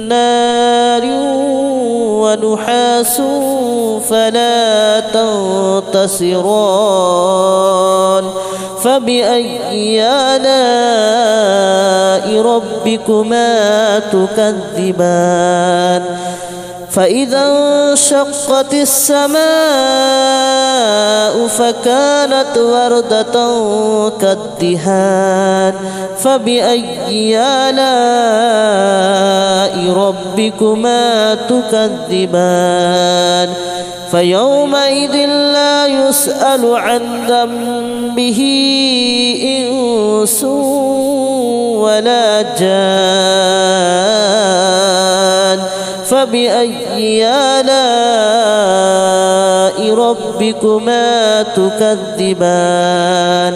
B: نار ونحاس فلا تنتصران فبأي آلاء ربكما تكذبان فإذا انشقت السماء فكانت وردة كالدهان فبأي آلاء ربكما تكذبان فيومئذ لا يسأل عن ذنبه إنس ولا جان فبأي آلاء ربكما تكذبان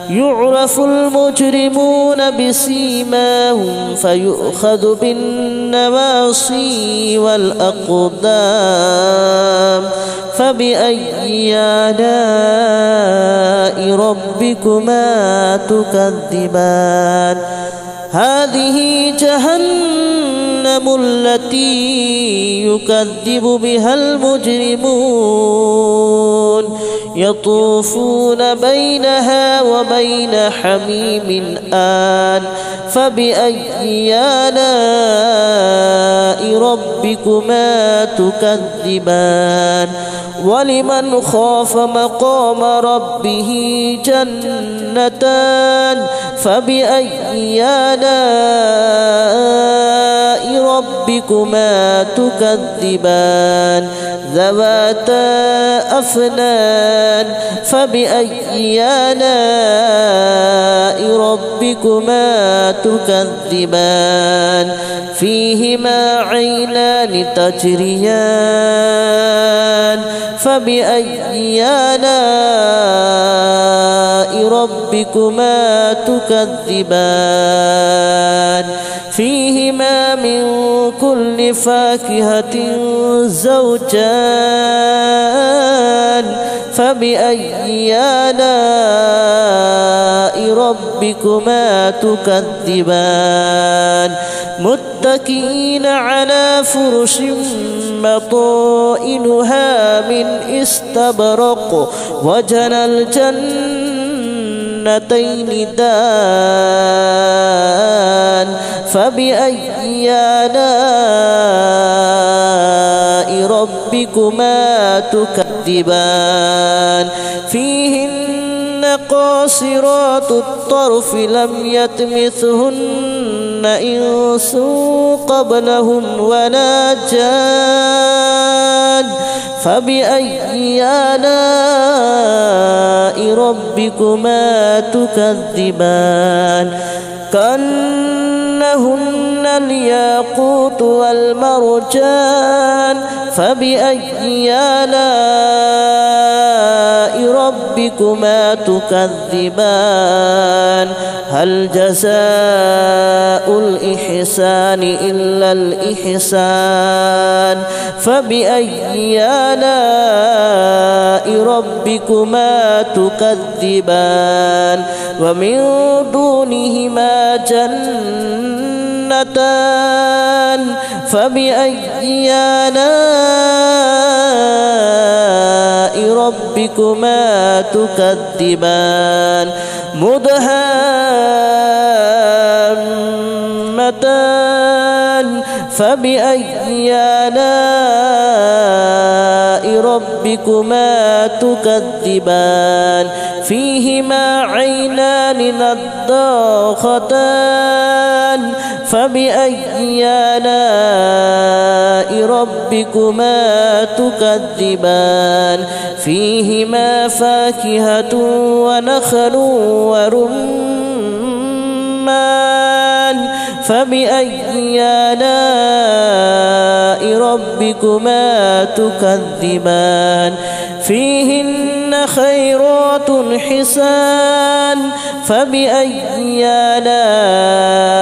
B: يعرف المجرمون بسيماهم فيؤخذ بالنواصي والأقدام فبأي آلاء ربكما تكذبان هذه جهنم التي يكذب بها المجرمون يطوفون بينها وبين حميم آن فبأي آلاء ربكما تكذبان ولمن خاف مقام ربه جنتان فبأي آلاء ربكما تكذبان ذواتا أفنان فبأي آلاء ربكما تكذبان فيهما عينان تجريان فبأي آلاء ربكما تكذبان فيهما من كل فاكهة زوجان فبأي آلاء ربكما تكذبان متكئين على فرش مطائنها من استبرق وجنى الجنتين دان فبأي آلاء ربكما تكذبان فيهن قاصرات الطرف لم يطمثهن إنس قبلهم ولا جان فبأي آلاء ربكما تكذبان كأنهن الياقوت والمرجان فبأي آلاء ربكما تكذبان هل جزاء الإحسان إلا الإحسان فبأي آلاء ربكما تكذبان ومن دونهما جنتان فبأي آلاء ربكما تكذبان مدهامتان فبأي آلاء ربكما تكذبان فيهما عينان نضاختان فبأي آلاء ربكما تكذبان فيهما فاكهة ونخل ورمان فبأي آلاء ربكما تكذبان فيهن خيرات حسان فبأي آلاء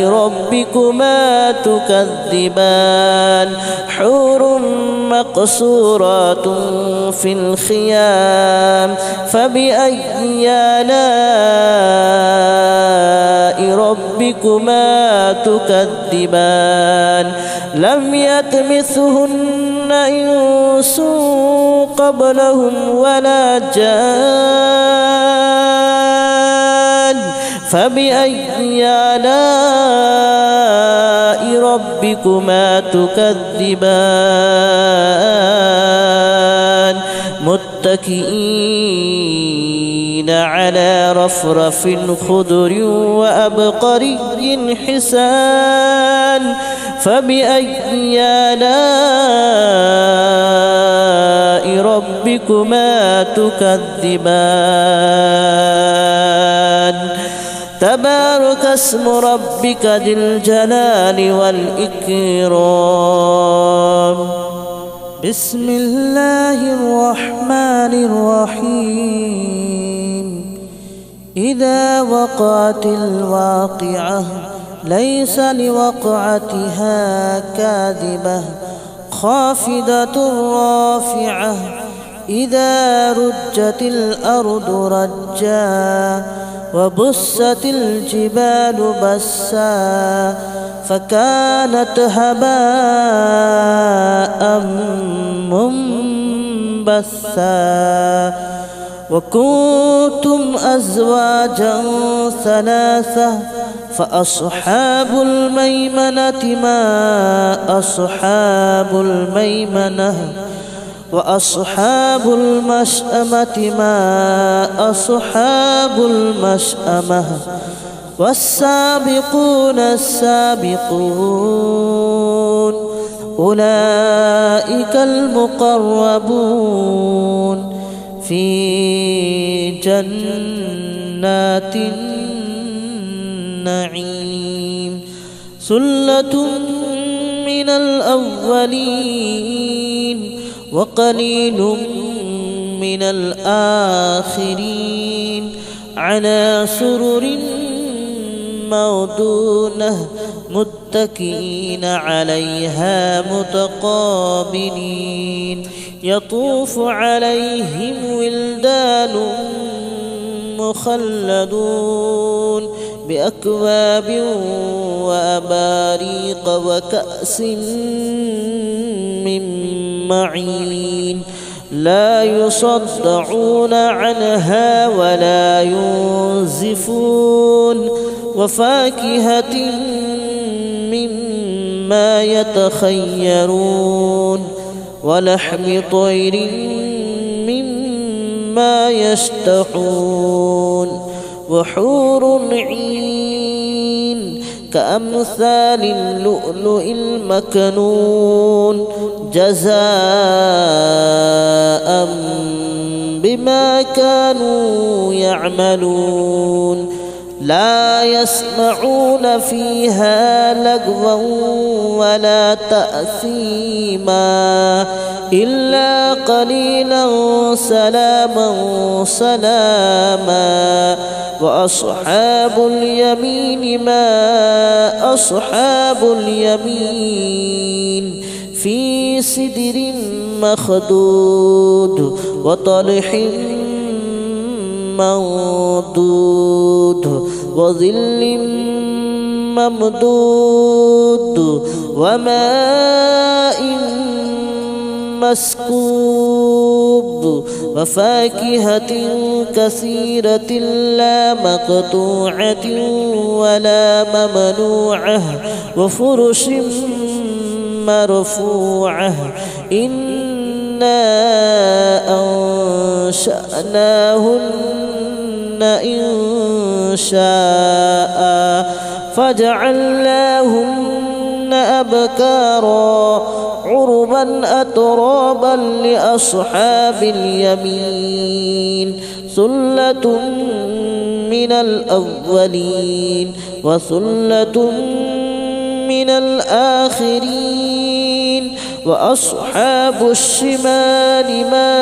B: ربكما تكذبان حور مقصورات في الخيام فبأي آلاء ربكما تكذبان لم يطمثهن إنس قبلهم ولا جان فبأي آلاء ربكما تكذبان متكئين على رفرف خضر وأبقري حسان فبأي آلاء ربكما تكذبان تبارك اسم ربك ذي الجلال والإكرام بسم الله الرحمن الرحيم إذا وقعت الواقعة ليس لوقعتها كاذبة خافضة رافعة إذا رجت الأرض رجا وبست الجبال بسا فكانت هباء منبثا وكنتم أزواجا ثلاثة فأصحاب الميمنة ما أصحاب الميمنة وأصحاب المشأمة ما أصحاب المشأمة والسابقون السابقون أولئك المقربون في جنات النعيم ثلة من الأولين وقليل من الآخرين على سرر موضونة متكئين عليها متقابلين يطوف عليهم ولدان مخلدون بأكواب وأباريق وكأس من معين لا يصدعون عنها ولا ينزفون وفاكهة مما يتخيرون ولحم طير مما يشتهون وحور عين كأمثال اللؤلؤ المكنون جزاء بما كانوا يعملون لا يسمعون فيها لغوا ولا تأثيما إلا قليلا سلاما سلاما وأصحاب اليمين ما أصحاب اليمين في سدر مخدود وطلح منضود وظل ممدود وماء مسكوب وفاكهة كثيرة لا مقطوعة ولا ممنوعة وفرش مرفوعة إنا أنشأناهن إن شاء فجعلناهن أبكارا عربا أترابا لأصحاب اليمين ثلة من الأولين وثلة من الآخرين وأصحاب الشمال ما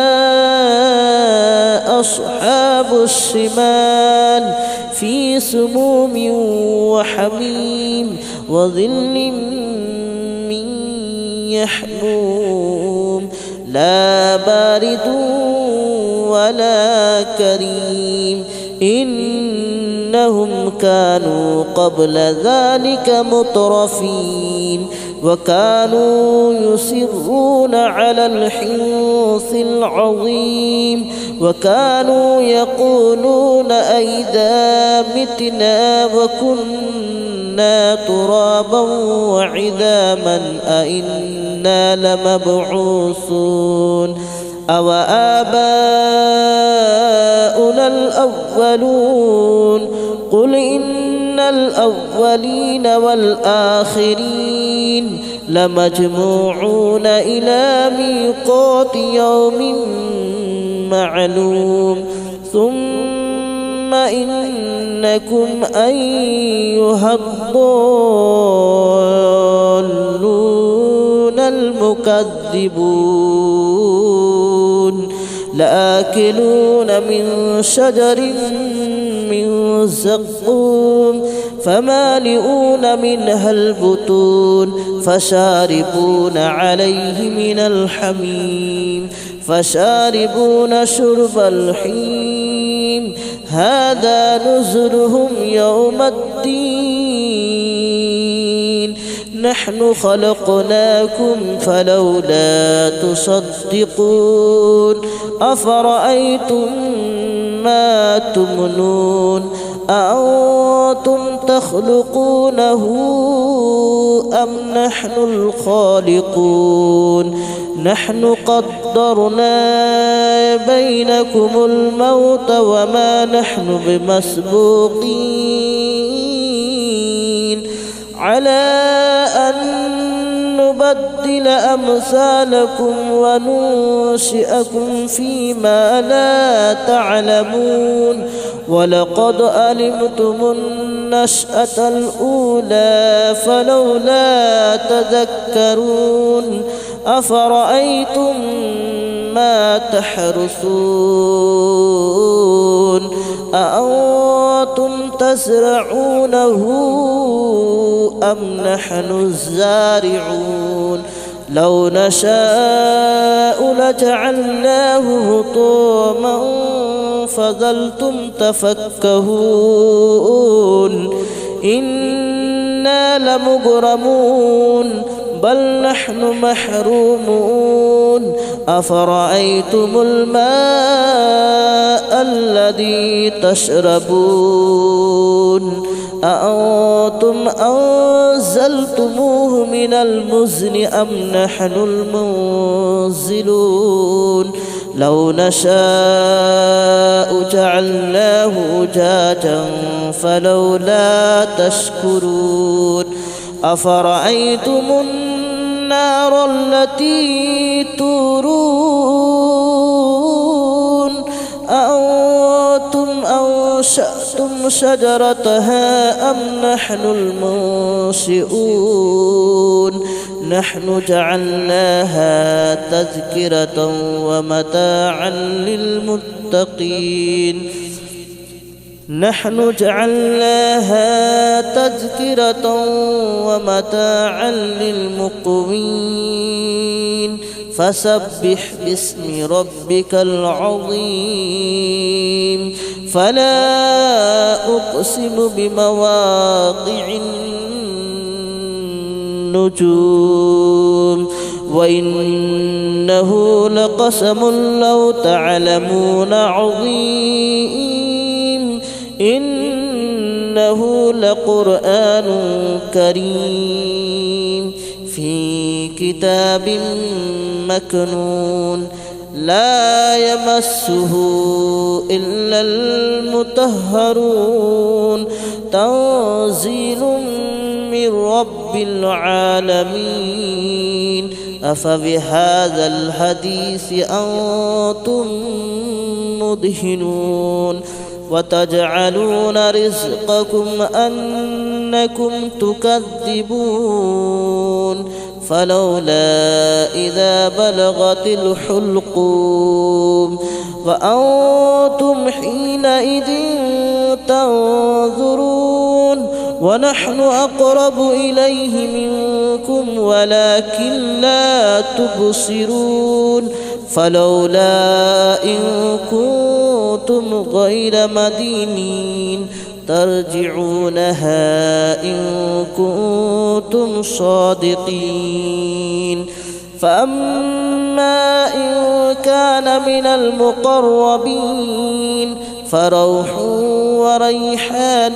B: أصحاب الشمال في سموم وحميم وظل من يحموم لا بارد ولا كريم إنهم كانوا قبل ذلك مترفين وكانوا يصرون على الحنث العظيم وكانوا يقولون أئذا متنا وكنا ترابا وعظاما أئنا لمبعوثون أو آباؤنا الأولون قل إن الأولين والآخرين لمجموعون إلى ميقات يوم معلوم ثم إنكم أيها الضالون المكذبون لآكلون من شجر من زقوم فمالئون منها البطون فشاربون عليه من الحميم فشاربون شرب الحميم هذا نزلهم يوم الدين نحن خلقناكم فلولا تصدقون أفرأيتم ما تمنون أأنتم تخلقونه أم نحن الخالقون نحن قدرنا بينكم الموت وما نحن بمسبوقين على أن نبدل أمثالكم وننشئكم فيما لا تعلمون ولقد علمتم النشأة الأولى فلولا تذكرون أفرأيتم ما تحرثون أأنتم تزرعونه أم نحن الزارعون لو نشاء لجعلناه هطاما فظلتم تفكهون إنا لمغرمون بل نحن محرومون أفرأيتم الماء الذي تشربون أأنتم أنزلتموه من المزن أم نحن المنزلون لو نشاء جعلناه أجاجا فلولا تشكرون أفرأيتم النار التي تورون أأنتم أنشأتم شجرتها أم نحن المنشئون نحن جعلناها تذكرة ومتاعا للمتقين نحن جعلناها تذكرة ومتاعا للمقوين فسبح باسم ربك العظيم فلا أقسم بمواقع النجوم وإنه لقسم لو تعلمون عظيم إنه لقرآن كريم في كتاب مكنون لا يمسه إلا المطهرون تنزيل من رب العالمين أفبهذا الحديث أنتم مدهنون وتجعلون رزقكم أنكم تكذبون فلولا إذا بلغت الحلقوم وأنتم حينئذ تنظرون ونحن أقرب إليه منكم ولكن لا تبصرون فلولا إن كنتم غير مدينين ترجعونها إن كنتم صادقين فأما إن كان من المقربين فروح وريحان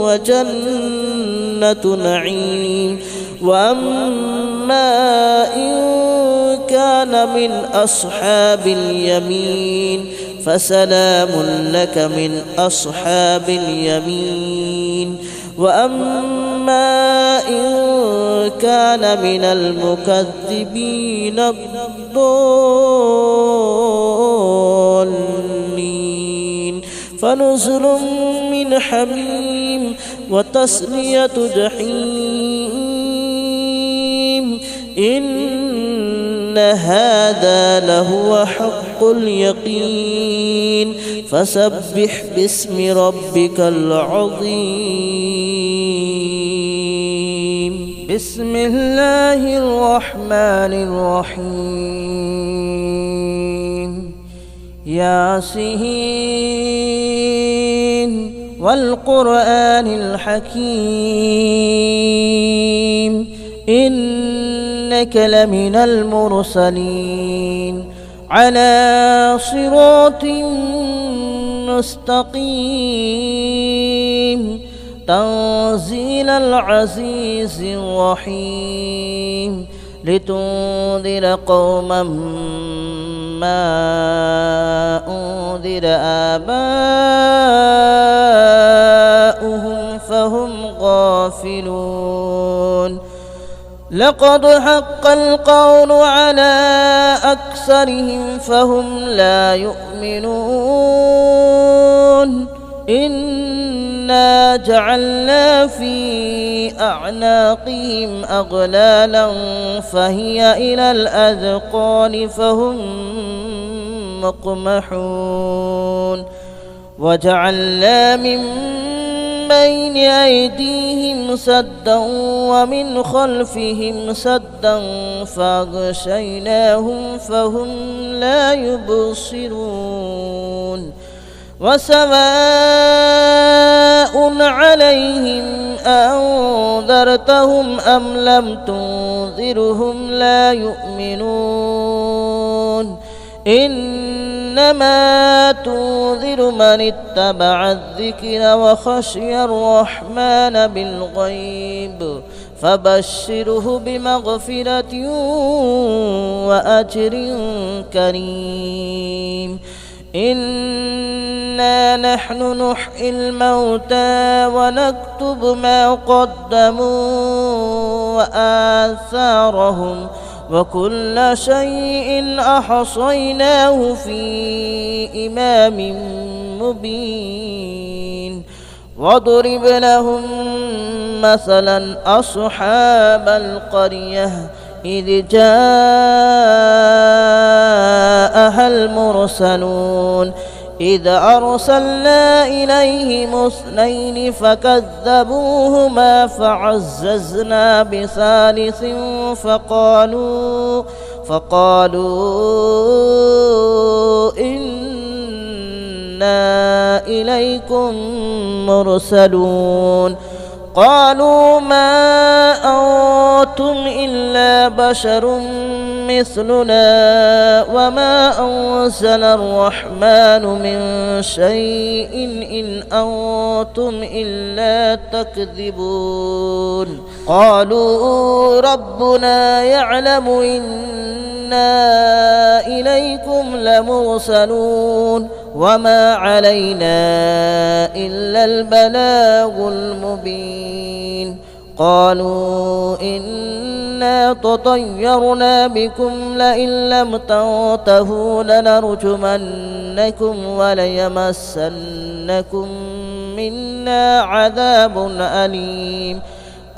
B: وجنة نعيم وأما إن كان من أصحاب اليمين فسلام لك من أصحاب اليمين وأما إن كان من المكذبين الضالين فنزل من حميم وتصلية جحيم إن هذا لهو حق اليقين فسبح باسم ربك العظيم بسم الله الرحمن الرحيم ياسين والقرآن الحكيم إنك لمن المرسلين على صراط مستقيم تنزيل العزيز الرحيم لتنذر قوما ما أنذر آباؤهم فهم غافلون لقد حق القول على أكثرهم فهم لا يؤمنون إنا جعلنا في أعناقهم أغلالا فهي إلى الأذقان فهم مقمحون وجعلنا من بين أيديهم سدا ومن خلفهم سدا فأغشيناهم فهم لا يبصرون وسواء عليهم أنذرتهم أم لم تنذرهم لا يؤمنون إنما تنذر من اتبع الذكر وخشي الرحمن بالغيب فبشره بمغفرة وأجر كريم إنا نحن نحيي الموتى ونكتب ما قدموا وآثارهم وكل شيء أحصيناه في إمام مبين واضرب لهم مثلا أصحاب القرية إذ جاءها المرسلون إذ أرسلنا إليهم اثنين فكذبوهما فعززنا بثالث فقالوا إنا إليكم مرسلون قالوا ما أنتم إلا بشر مثلنا وما أنزل الرحمن من شيء إن أنتم إلا تكذبون قالوا ربنا يعلم إنا إليكم لمرسلون وما علينا إلا البلاغ المبين قالوا إنا تطيرنا بكم لئن لم تنتهوا لنرجمنكم وليمسنكم منا عذاب أليم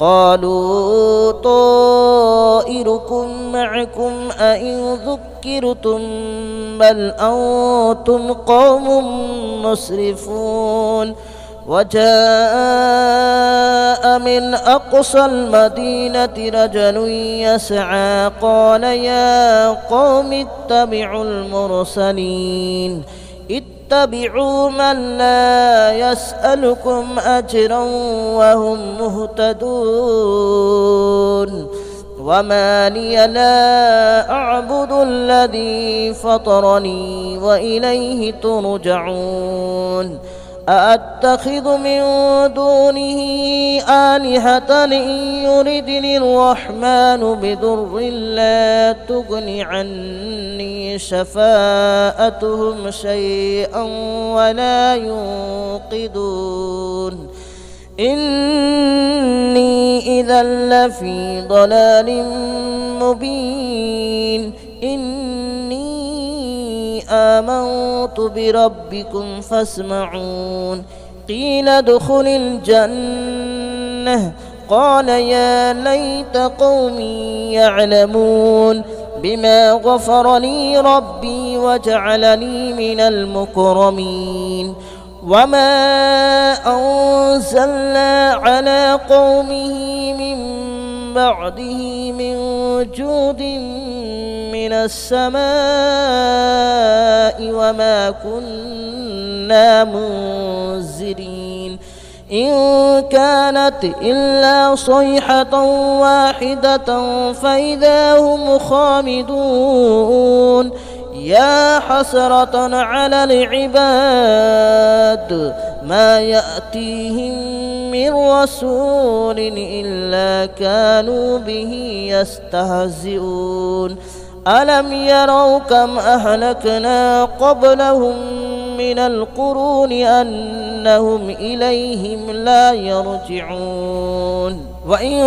B: قالوا طائركم معكم أئن ذكرتم بل أنتم قوم مسرفون وجاء من أقصى المدينة رجل يسعى قال يا قوم اتبعوا المرسلين اتبعوا من لا يسألكم أجرا وهم مهتدون وما لي لا أعبد الذي فطرني وإليه ترجعون أأتخذ من دونه آلهة إن يردني الرحمن بضر لا تغن عني شفاءتهم شيئا ولا ينقذون إني إذا لفي ضلال مبين إني آمنت بربكم فاسمعون قيل ادخل الجنة قال يا ليت قومي يعلمون بما غفر لي ربي وجعلني من المكرمين وما أنزلنا على قومه من بعده من جود من السماء وما كنا منزلين إن كانت إلا صيحة واحدة فإذا هم خامدون يا حسرة على العباد ما يأتيهم من رسول إلا كانوا به يستهزئون ألم يروا كم أهلكنا قبلهم من القرون أنهم إليهم لا يرجعون وإن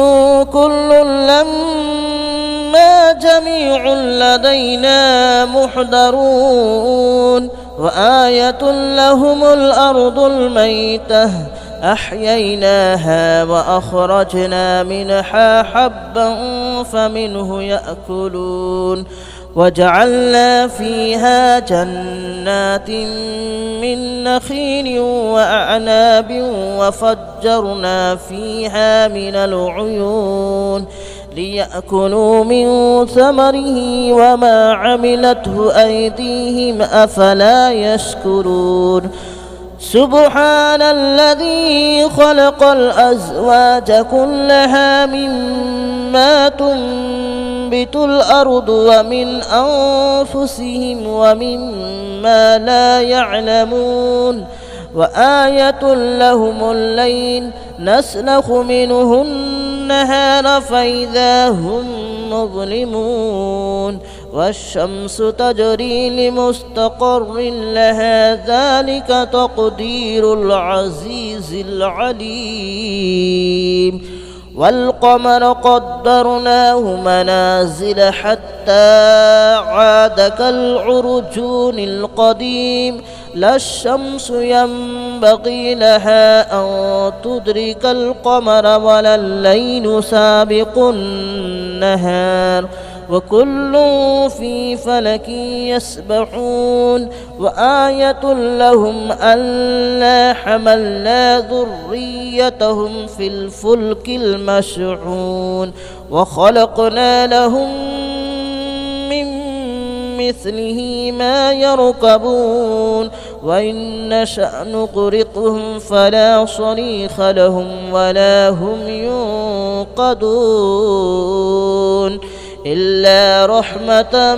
B: كل لما جميع لدينا محضرون وآية لهم الأرض الميتة أحييناها وأخرجنا منها حبا فمنه يأكلون وجعلنا فيها جنات من نخيل وأعناب وفجرنا فيها من العيون ليأكلوا من ثمره وما عملته أيديهم أفلا يشكرون سبحان الذي خلق الأزواج كلها مما تنبت الأرض ومن أنفسهم ومما لا يعلمون وآية لهم الليل نسلخ منه النهار فإذا هم مظلمون والشمس تجري لمستقر لها ذلك تقدير العزيز العليم والقمر قدرناه منازل حتى عاد كالعرجون القديم لا الشمس ينبغي لها أن تدرك القمر ولا الليل سابق النهار وكل في فلك يسبحون وآية لهم ألا حملنا ذريتهم في الفلك المشحون وخلقنا لهم من مثله ما يركبون وإن نشأ نغرقهم فلا صريخ لهم ولا هم ينقذون إلا رحمة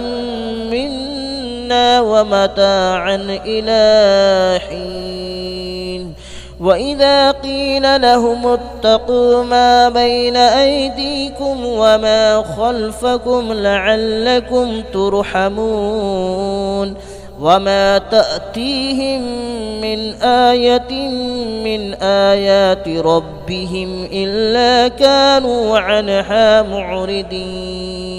B: منا ومتاعا إلى حين وإذا قيل لهم اتقوا ما بين أيديكم وما خلفكم لعلكم ترحمون وما تأتيهم من آية من آيات ربهم إلا كانوا عنها معرضين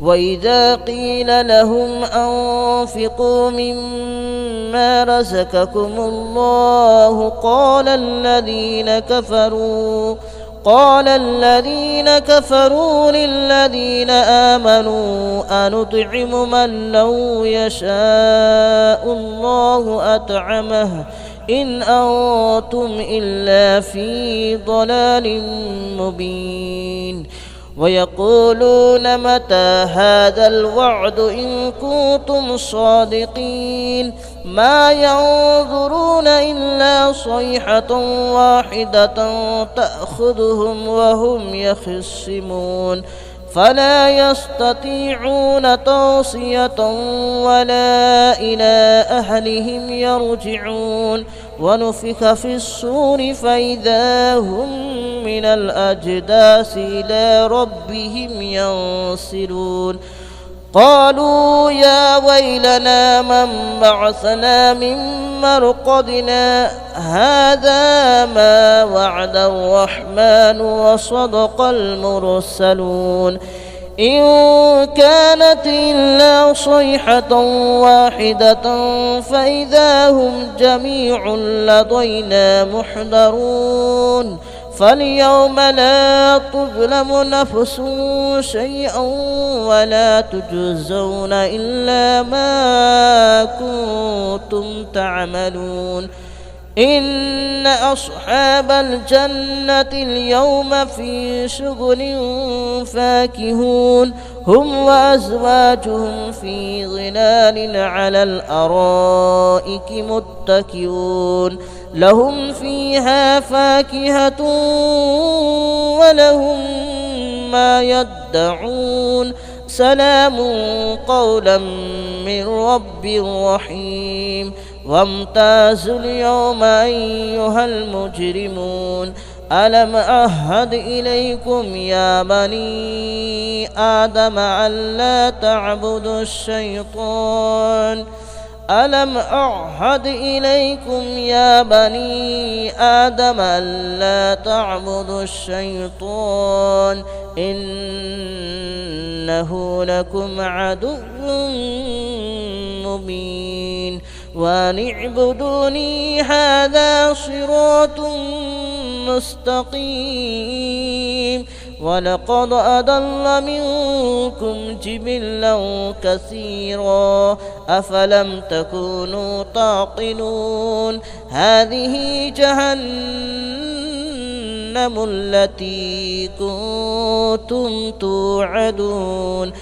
B: وإذا قيل لهم أنفقوا مما رزقكم الله قال الذين كفروا للذين آمنوا أنطعم من لو يشاء الله أطعمه إن أنتم إلا في ضلال مبين ويقولون متى هذا الوعد إن كنتم صادقين ما ينظرون إلا صيحة واحدة تأخذهم وهم يخصمون فلا يستطيعون توصية ولا إلى أهلهم يرجعون ونفخ في الصور فإذا هم من الأجداث إلى ربهم ينسلون قالوا يا ويلنا من بعثنا من مرقدنا هذا ما وعد الرحمن وصدق المرسلون إن كانت إلا صيحة واحدة فإذا هم جميع لدينا محضرون فاليوم لا تظلم نفس شيئا ولا تجزون إلا ما كنتم تعملون إن أصحاب الجنة اليوم في شغل فاكهون هم وأزواجهم في ظلال على الأرائك متكئون لهم فيها فاكهة ولهم ما يدعون سلام قولا من رب رحيم وامتازوا اليوم أيها المجرمون ألم أعهد إليكم يا بني آدم ألا تعبدوا الشيطان ألم أعهد إليكم يا بني آدم ألا تعبدوا الشيطان إنه لكم عدو مبين وأن اعبدوني هذا صراط مستقيم ولقد أضل منكم جبلا كثيرا أفلم تكونوا تعقلون هذه جهنم التي كنتم توعدون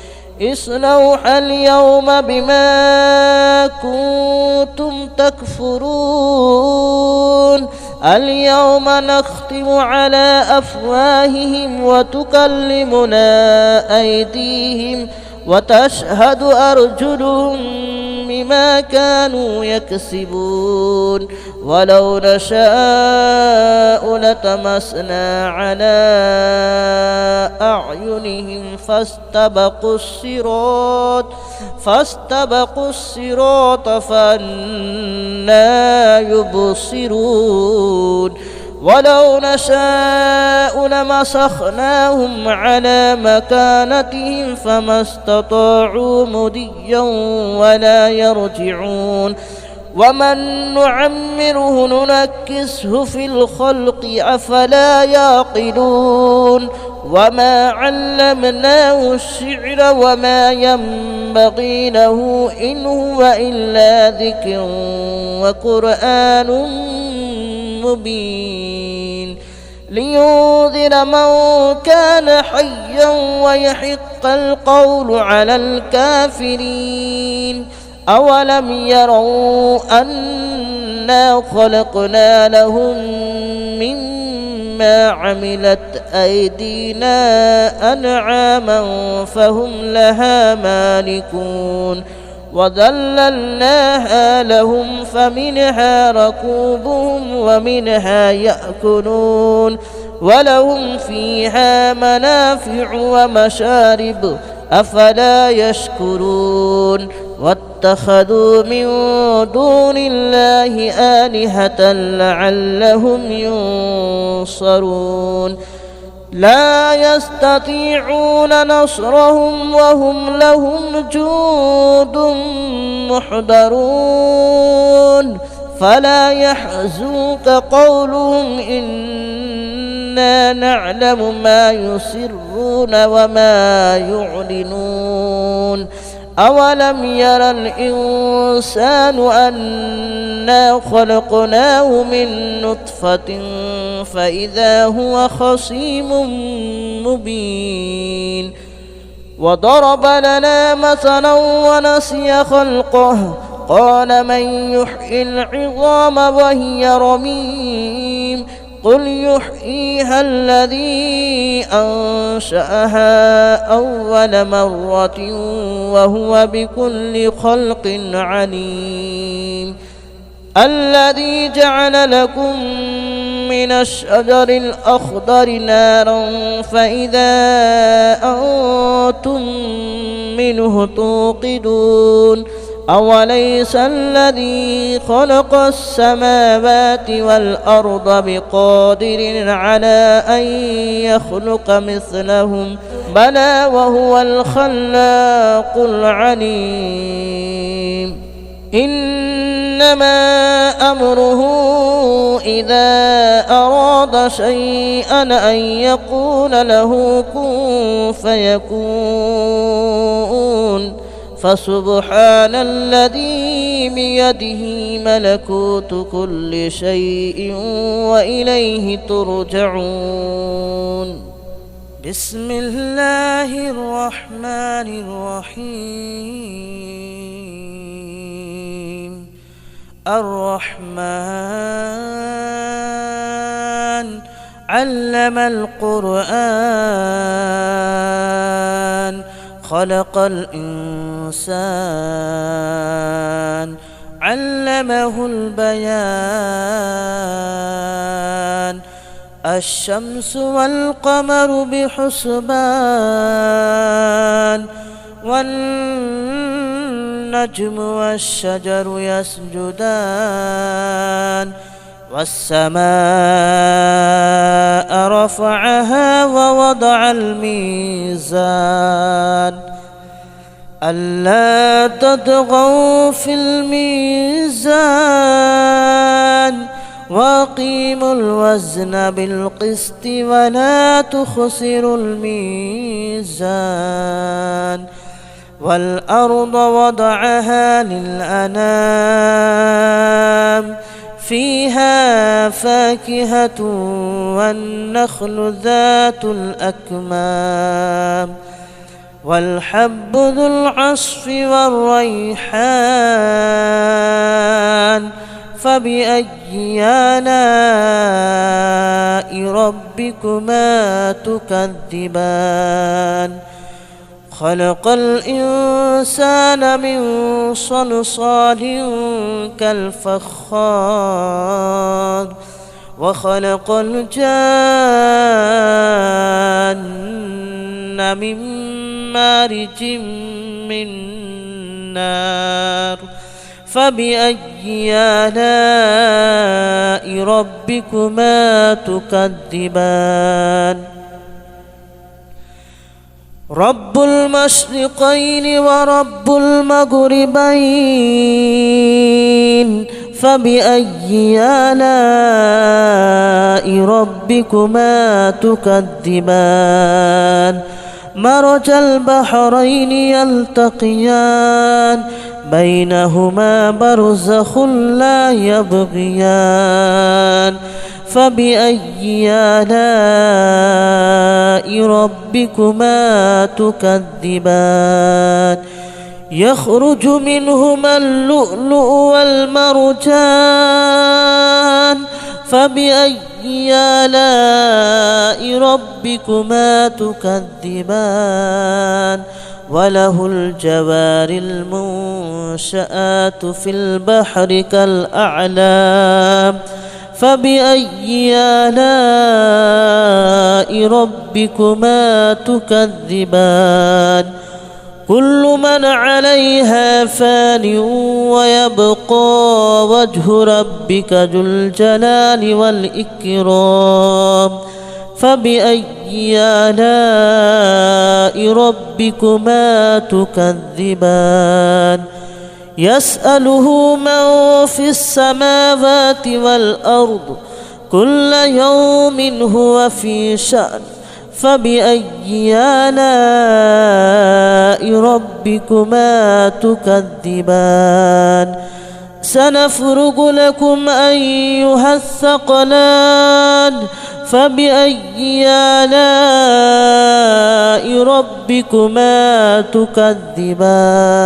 B: اصلوها اليوم بما كنتم تكفرون اليوم نختم على أفواههم وتكلمنا أيديهم وتشهد أرجلهم بما كانوا يكسبون ولو نشاء لطمسنا على أعينهم فاستبقوا الصراط فأنى يبصرون ولو نشاء لمسخناهم على مكانتهم فما استطاعوا مضيا ولا يرجعون ومن نعمره ننكسه في الخلق أفلا يعقلون وما علمناه الشعر وما ينبغي له إن هو إلا ذكر وقرآن مبين لينذر من كان حيا ويحق القول على الكافرين أولم يروا أنا خلقنا لهم مما عملت أيدينا أنعاما فهم لها مالكون وذللناها لهم فمنها ركوبهم ومنها يأكلون ولهم فيها منافع ومشارب أفلا يشكرون واتخذوا من دون الله آلهة لعلهم ينصرون لا يستطيعون نصرهم وهم لهم جند محضرون فلا يحزنك قولهم إنا نعلم ما يسرون وما يعلنون أولم ير الإنسان أنا خلقناه من نطفة فإذا هو خصيم مبين وضرب لنا مثلا ونسي خلقه قال من يحيي العظام وهي رميم قل يحييها الذي أنشأها أول مرة وهو بكل خلق عليم الذي جعل لكم من الشجر الأخضر نارا فإذا أنتم منه توقدون أوليس الذي خلق السماوات والأرض بقادر على أن يخلق مثلهم بلى وهو الخلاق العليم إنما أمره إذا أراد شيئا أن يقول له كن فيكون فسبحان الذي بيده ملكوت كل شيء وإليه ترجعون بسم الله الرحمن الرحيم الرحمن علم القرآن خلق الإنسان علمه البيان الشمس والقمر بحسبان والنجم والنجم والشجر يسجدان والسماء رفعها ووضع الميزان ألا تطغوا في الميزان وأقيموا الوزن بالقسط ولا تخسروا الميزان والأرض وضعها للأنام فيها فاكهة والنخل ذات الأكمام والحب ذو العصف والريحان فبأي آلاء ربكما تكذبان خلق الإنسان من صلصال كالفخار وخلق الجان من مارج من نار فبأي آلاء ربكما تكذبان رب المشرقين ورب المغربين فبأي آلاء ربكما تكذبان مرج البحرين يلتقيان بينهما برزخ لا يبغيان فبأي آلاء ربكما تكذبان يخرج منهما اللؤلؤ والمرجان فبأي آلاء ربكما تكذبان وله الجوار المنشآت في البحر كالأعلام فبأي آلاء ربكما تكذبان كل من عليها فان ويبقى وجه ربك ذو الجلال والإكرام فبأي آلاء ربكما تكذبان يسأله من في السماوات والأرض كل يوم هو في شأن فبأي آلاء ربكما تكذبان سنفرغ لكم أيها الثقلان فبأي آلاء ربكما تكذبان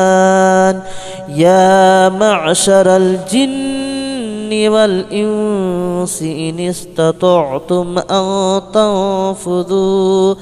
B: يا معشر الجن والإنس إن استطعتم أن تنفذوا